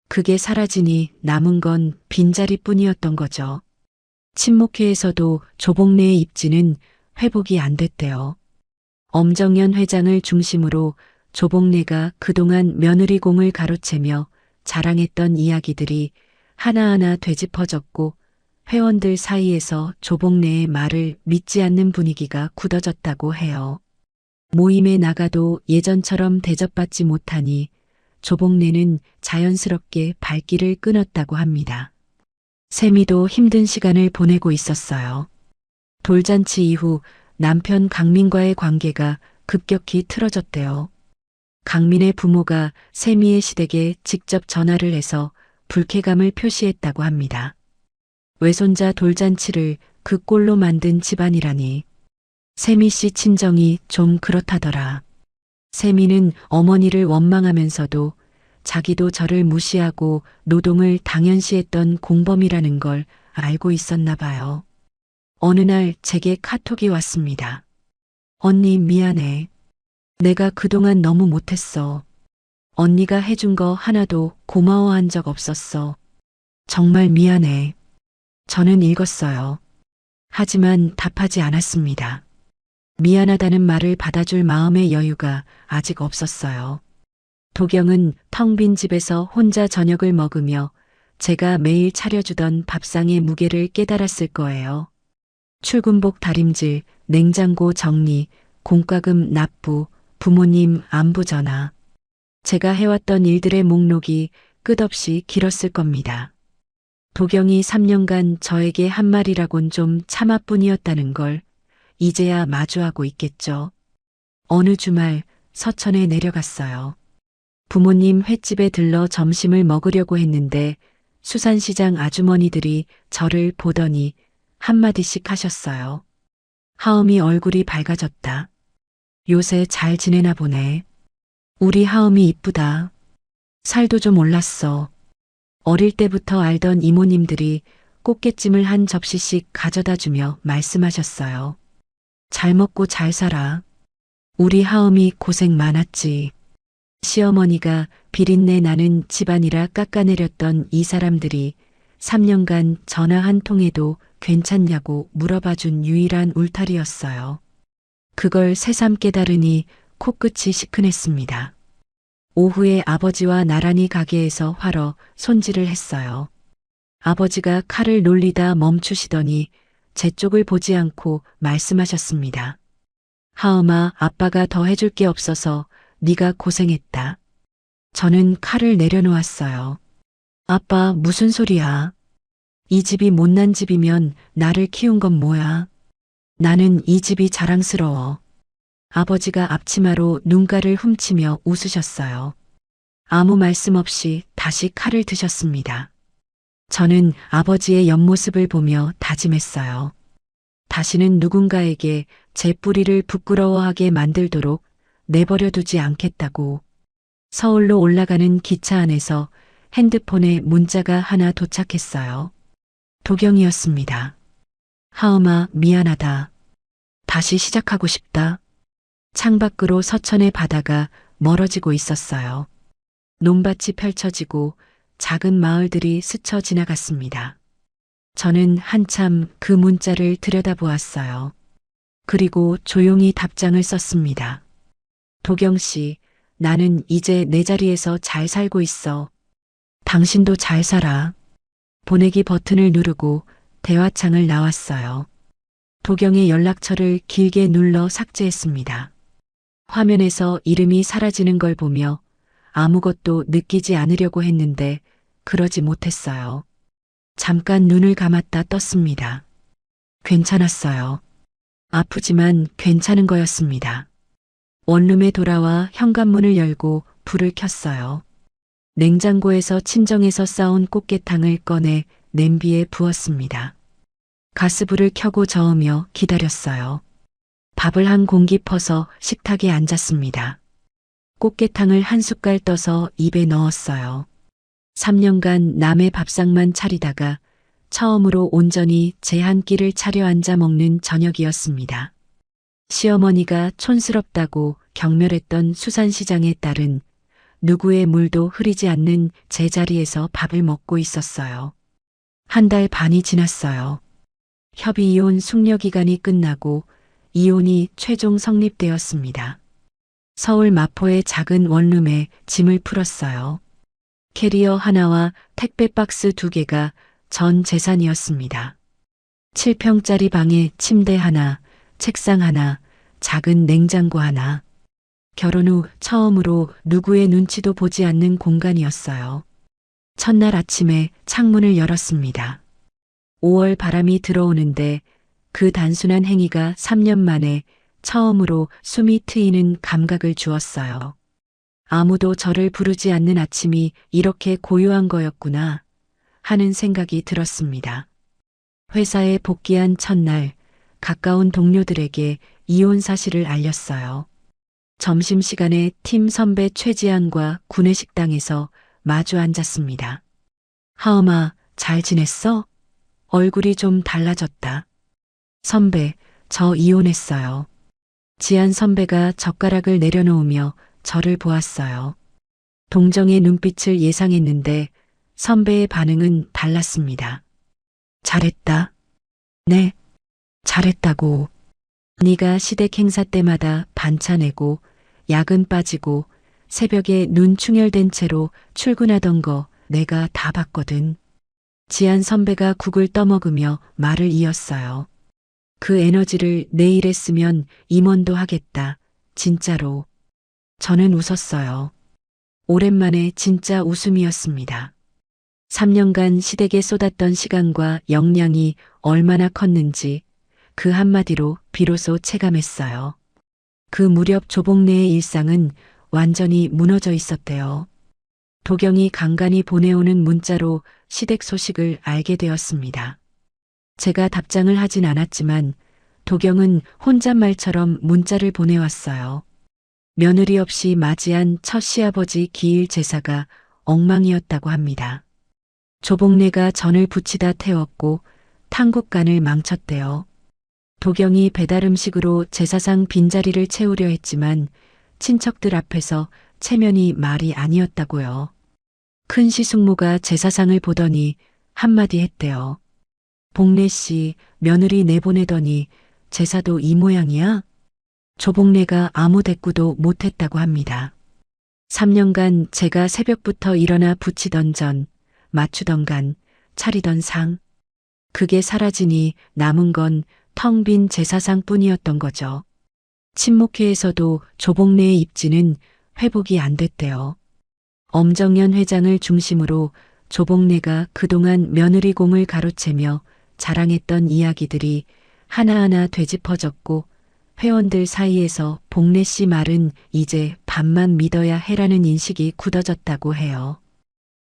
그게 사라지니 남은 건 빈자리뿐이었던 거죠. 친목회에서도 조복래의 입지는 회복이 안 됐대요. 엄정연 회장을 중심으로 조복래가 그동안 며느리 공을 가로채며 자랑했던 이야기들이 하나하나 되짚어졌고 회원들 사이에서 조복래의 말을 믿지 않는 분위기가 굳어졌다고 해요. 모임에 나가도 예전처럼 대접받지 못하니 조복래는 자연스럽게 발길을 끊었다고 합니다. 세미도 힘든 시간을 보내고 있었어요. 돌잔치 이후 남편 강민과의 관계가 급격히 틀어졌대요. 강민의 부모가 세미의 시댁에 직접 전화를 해서 불쾌감을 표시했다고 합니다. 외손자 돌잔치를 그 꼴로 만든 집안이라니. 세미 씨 친정이 좀 그렇다더라. 세미는 어머니를 원망하면서도 자기도 저를 무시하고 노동을 당연시했던 공범이라는 걸 알고 있었나 봐요. 어느 날 제게 카톡이 왔습니다. 언니 미안해. 내가 그동안 너무 못했어. 언니가 해준 거 하나도 고마워한 적 없었어. 정말 미안해. 저는 읽었어요. 하지만 답하지 않았습니다. 미안하다는 말을 받아줄 마음의 여유가 아직 없었어요. 도경은 텅 빈 집에서 혼자 저녁을 먹으며 제가 매일 차려주던 밥상의 무게를 깨달았을 거예요. 출근복 다림질, 냉장고 정리, 공과금 납부, 부모님 안부 전화. 제가 해왔던 일들의 목록이 끝없이 길었을 겁니다. 도경이 3년간 저에게 한 말이라곤 좀 차마뿐이었다는 걸 이제야 마주하고 있겠죠. 어느 주말 서천에 내려갔어요. 부모님 횟집에 들러 점심을 먹으려고 했는데 수산시장 아주머니들이 저를 보더니 한마디씩 하셨어요. 하엄이 얼굴이 밝아졌다. 요새 잘 지내나 보네. 우리 하엄이 이쁘다. 살도 좀 올랐어. 어릴 때부터 알던 이모님들이 꽃게찜을 한 접시씩 가져다 주며 말씀하셨어요. 잘 먹고 잘 살아. 우리 하엄이 고생 많았지. 시어머니가 비린내 나는 집안이라 깎아내렸던 이 사람들이 3년간 전화 한 통에도 괜찮냐고 물어봐준 유일한 울타리였어요. 그걸 새삼 깨달으니 코끝이 시큰했습니다. 오후에 아버지와 나란히 가게에서 화러 손질을 했어요. 아버지가 칼을 놀리다 멈추시더니 제 쪽을 보지 않고 말씀하셨습니다. 하엄아, 아빠가 더 해줄 게 없어서 네가 고생했다. 저는 칼을 내려놓았어요. 아빠, 무슨 소리야? 이 집이 못난 집이면 나를 키운 건 뭐야? 나는 이 집이 자랑스러워. 아버지가 앞치마로 눈가를 훔치며 웃으셨어요. 아무 말씀 없이 다시 칼을 드셨습니다. 저는 아버지의 옆모습을 보며 다짐했어요. 다시는 누군가에게 제 뿌리를 부끄러워하게 만들도록 내버려 두지 않겠다고. 서울로 올라가는 기차 안에서 핸드폰에 문자가 하나 도착했어요. 도경이었습니다. 하엄아, 미안하다. 다시 시작하고 싶다. 창밖으로 서천의 바다가 멀어지고 있었어요. 논밭이 펼쳐지고 작은 마을들이 스쳐 지나갔습니다. 저는 한참 그 문자를 들여다보았어요. 그리고 조용히 답장을 썼습니다. 도경 씨, 나는 이제 내 자리에서 잘 살고 있어. 당신도 잘 살아. 보내기 버튼을 누르고 대화창을 나왔어요. 도경의 연락처를 길게 눌러 삭제했습니다. 화면에서 이름이 사라지는 걸 보며 아무것도 느끼지 않으려고 했는데 그러지 못했어요. 잠깐 눈을 감았다 떴습니다. 괜찮았어요. 아프지만 괜찮은 거였습니다. 원룸에 돌아와 현관문을 열고 불을 켰어요. 냉장고에서 친정에서 싸온 꽃게탕을 꺼내 냄비에 부었습니다. 가스불을 켜고 저으며 기다렸어요. 밥을 한 공기 퍼서 식탁에 앉았습니다. 꽃게탕을 한 숟갈 떠서 입에 넣었어요. 3년간 남의 밥상만 차리다가 처음으로 온전히 제 한 끼를 차려 앉아 먹는 저녁이었습니다. 시어머니가 촌스럽다고 경멸했던 수산시장의 딸은 누구의 물도 흐리지 않는 제자리에서 밥을 먹고 있었어요. 한 달 반이 지났어요. 협의 이혼 숙려 기간이 끝나고 이혼이 최종 성립되었습니다. 서울 마포의 작은 원룸에 짐을 풀었어요. 캐리어 하나와 택배 박스 2개가 전 재산이었습니다. 7평짜리 방에 침대 하나, 책상 하나, 작은 냉장고 하나. 결혼 후 처음으로 누구의 눈치도 보지 않는 공간이었어요. 첫날 아침에 창문을 열었습니다. 5월 바람이 들어오는데 그 단순한 행위가 3년 만에 처음으로 숨이 트이는 감각을 주었어요. 아무도 저를 부르지 않는 아침이 이렇게 고요한 거였구나 하는 생각이 들었습니다. 회사에 복귀한 첫날 가까운 동료들에게 이혼 사실을 알렸어요. 점심시간에 팀 선배 최지안과 구내식당에서 마주 앉았습니다. 하엄아, 잘 지냈어? 얼굴이 좀 달라졌다. 선배, 저 이혼했어요. 지안 선배가 젓가락을 내려놓으며 저를 보았어요. 동정의 눈빛을 예상했는데 선배의 반응은 달랐습니다. 잘했다. 네, 잘했다고. 네가 시댁 행사 때마다 반차 내고 야근 빠지고 새벽에 눈 충혈된 채로 출근하던 거 내가 다 봤거든. 지안 선배가 국을 떠먹으며 말을 이었어요. 그 에너지를 내 일에 쓰면 임원도 하겠다. 진짜로. 저는 웃었어요. 오랜만에 진짜 웃음이었습니다. 3년간 시댁에 쏟았던 시간과 역량이 얼마나 컸는지 그 한마디로 비로소 체감했어요. 그 무렵 조복래의 일상은 완전히 무너져 있었대요. 도경이 간간히 보내오는 문자로 시댁 소식을 알게 되었습니다. 제가 답장을 하진 않았지만 도경은 혼잣말처럼 문자를 보내왔어요. 며느리 없이 맞이한 첫 시아버지 기일 제사가 엉망이었다고 합니다. 조복래가 전을 부치다 태웠고 탕국간을 망쳤대요. 도경이 배달 음식으로 제사상 빈자리를 채우려 했지만 친척들 앞에서 체면이 말이 아니었다고요. 큰 시숙모가 제사상을 보더니 한마디 했대요. 복래 씨, 며느리 내보내더니 제사도 이 모양이야? 조복래가 아무 대꾸도 못했다고 합니다. 3년간 제가 새벽부터 일어나 부치던 전, 맞추던 간, 차리던 상. 그게 사라지니 남은 건 텅 빈 제사상뿐이었던 거죠. 친목회에서도 조복래의 입지는 회복이 안 됐대요. 엄정연 회장을 중심으로 조복래가 그동안 며느리 공을 가로채며 자랑했던 이야기들이 하나하나 되짚어졌고 회원들 사이에서 복래 씨 말은 이제 반만 믿어야 해라는 인식이 굳어졌다고 해요.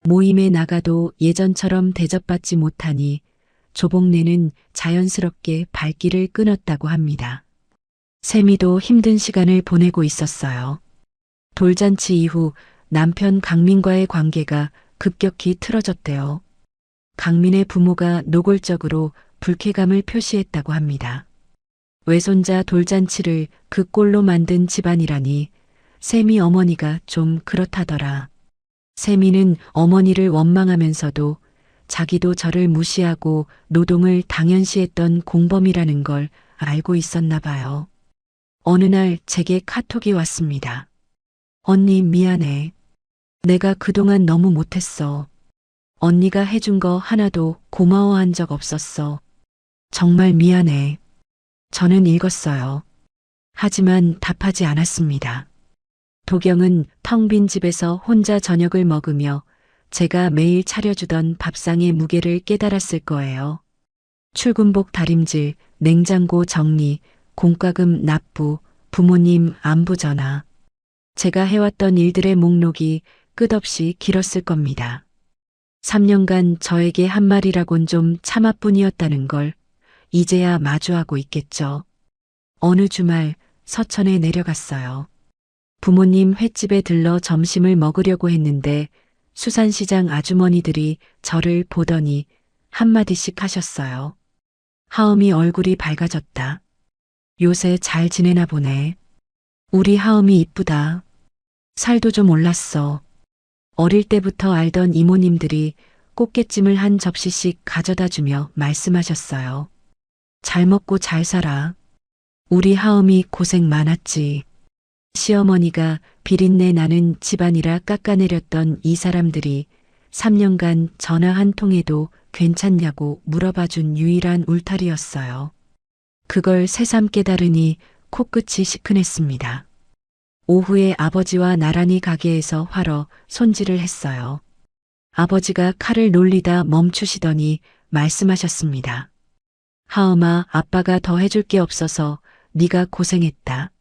모임에 나가도 예전처럼 대접받지 못하니 조복래는 자연스럽게 발길을 끊었다고 합니다. 세미도 힘든 시간을 보내고 있었어요. 돌잔치 이후 남편 강민과의 관계가 급격히 틀어졌대요. 강민의 부모가 노골적으로 불쾌감을 표시했다고 합니다. 외손자 돌잔치를 그 꼴로 만든 집안이라니 세미 어머니가 좀 그렇다더라. 세미는 어머니를 원망하면서도 자기도 저를 무시하고 노동을 당연시했던 공범이라는 걸 알고 있었나 봐요. 어느 날 제게 카톡이 왔습니다. 언니 미안해. 내가 그동안 너무 못했어. 언니가 해준 거 하나도 고마워한 적 없었어. 정말 미안해. 저는 읽었어요. 하지만 답하지 않았습니다. 도경은 텅 빈 집에서 혼자 저녁을 먹으며 제가 매일 차려주던 밥상의 무게를 깨달았을 거예요. 출근복 다림질, 냉장고 정리, 공과금 납부, 부모님 안부 전화. 제가 해왔던 일들의 목록이 끝없이 길었을 겁니다. 3년간 저에게 한 말이라곤 좀 참아뿐이었다는 걸 이제야 마주하고 있겠죠. 어느 주말 서천에 내려갔어요. 부모님 횟집에 들러 점심을 먹으려고 했는데 수산시장 아주머니들이 저를 보더니 한마디씩 하셨어요. 하음이 얼굴이 밝아졌다. 요새 잘 지내나 보네. 우리 하음이 이쁘다. 살도 좀 올랐어. 어릴 때부터 알던 이모님들이 꽃게찜을 한 접시씩 가져다 주며 말씀하셨어요. 잘 먹고 잘 살아. 우리 하음이 고생 많았지. 시어머니가 비린내 나는 집안이라 깎아내렸던 이 사람들이 3년간 전화 한 통에도 괜찮냐고 물어봐준 유일한 울타리였어요. 그걸 새삼 깨달으니 코끝이 시큰했습니다. 오후에 아버지와 나란히 가게에서 화러 손질을 했어요. 아버지가 칼을 놀리다 멈추시더니 말씀하셨습니다. 하음아, 아빠가 더 해줄 게 없어서 네가 고생했다.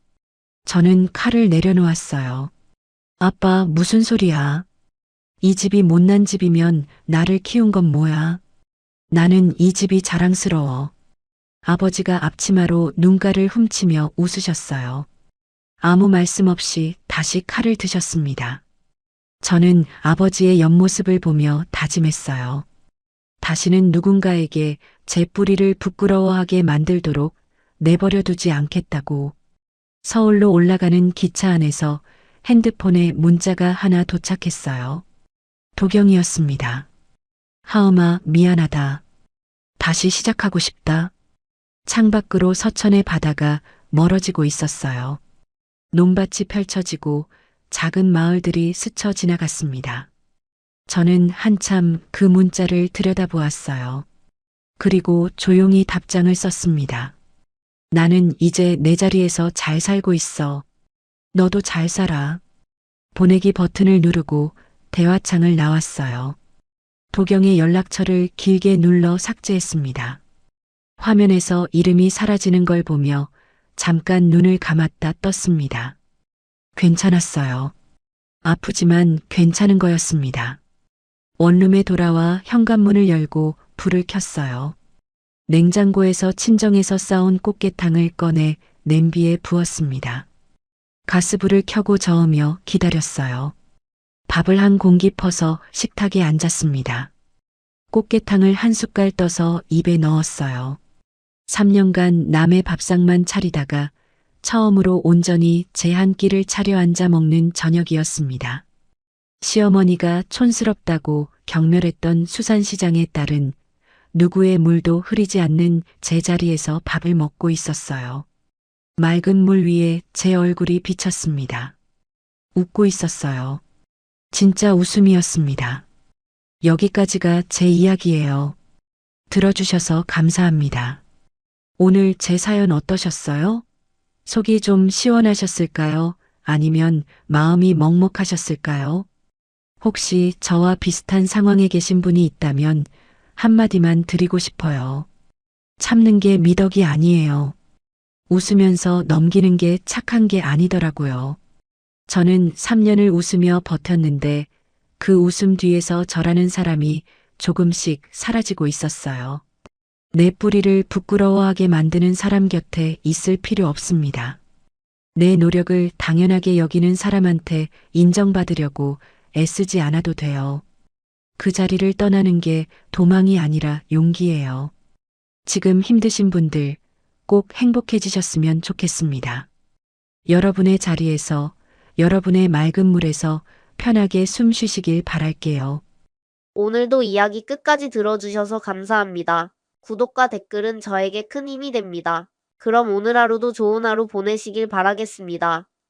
저는 칼을 내려놓았어요. 아빠, 무슨 소리야? 이 집이 못난 집이면 나를 키운 건 뭐야? 나는 이 집이 자랑스러워. 아버지가 앞치마로 눈가를 훔치며 웃으셨어요. 아무 말씀 없이 다시 칼을 드셨습니다. 저는 아버지의 옆모습을 보며 다짐했어요. 다시는 누군가에게 제 뿌리를 부끄러워하게 만들도록 내버려 두지 않겠다고. 서울로 올라가는 기차 안에서 핸드폰에 문자가 하나 도착했어요. 도경이었습니다. 하음아, 미안하다. 다시 시작하고 싶다. 창밖으로 서천의 바다가 멀어지고 있었어요. 논밭이 펼쳐지고 작은 마을들이 스쳐 지나갔습니다. 저는 한참 그 문자를 들여다보았어요. 그리고 조용히 답장을 썼습니다. 나는 이제 내 자리에서 잘 살고 있어. 너도 잘 살아. 보내기 버튼을 누르고 대화창을 나왔어요. 도경의 연락처를 길게 눌러 삭제했습니다. 화면에서 이름이 사라지는 걸 보며 잠깐 눈을 감았다 떴습니다. 괜찮았어요. 아프지만 괜찮은 거였습니다. 원룸에 돌아와 현관문을 열고 불을 켰어요. 냉장고에서 친정에서 싸온 꽃게탕을 꺼내 냄비에 부었습니다. 가스불을 켜고 저으며 기다렸어요. 밥을 한 공기 퍼서 식탁에 앉았습니다. 꽃게탕을 한 숟갈 떠서 입에 넣었어요. 3년간 남의 밥상만 차리다가 처음으로 온전히 제 한 끼를 차려 앉아 먹는 저녁이었습니다. 시어머니가 촌스럽다고 경멸했던 수산시장의 딸은 누구의 물도 흐리지 않는 제 자리에서 밥을 먹고 있었어요. 맑은 물 위에 제 얼굴이 비쳤습니다. 웃고 있었어요. 진짜 웃음이었습니다. 여기까지가 제 이야기예요. 들어주셔서 감사합니다. 오늘 제 사연 어떠셨어요? 속이 좀 시원하셨을까요? 아니면 마음이 먹먹하셨을까요? 혹시 저와 비슷한 상황에 계신 분이 있다면 한마디만 드리고 싶어요. 참는 게 미덕이 아니에요. 웃으면서 넘기는 게 착한 게 아니더라고요. 저는 3년을 웃으며 버텼는데 그 웃음 뒤에서 저라는 사람이 조금씩 사라지고 있었어요. 내 뿌리를 부끄러워하게 만드는 사람 곁에 있을 필요 없습니다. 내 노력을 당연하게 여기는 사람한테 인정받으려고 애쓰지 않아도 돼요. 그 자리를 떠나는 게 도망이 아니라 용기예요. 지금 힘드신 분들 꼭 행복해지셨으면 좋겠습니다. 여러분의 자리에서, 여러분의 맑은 물에서 편하게 숨 쉬시길 바랄게요. 오늘도 이야기 끝까지 들어주셔서 감사합니다. 구독과 댓글은 저에게 큰 힘이 됩니다. 그럼 오늘 하루도 좋은 하루 보내시길 바라겠습니다.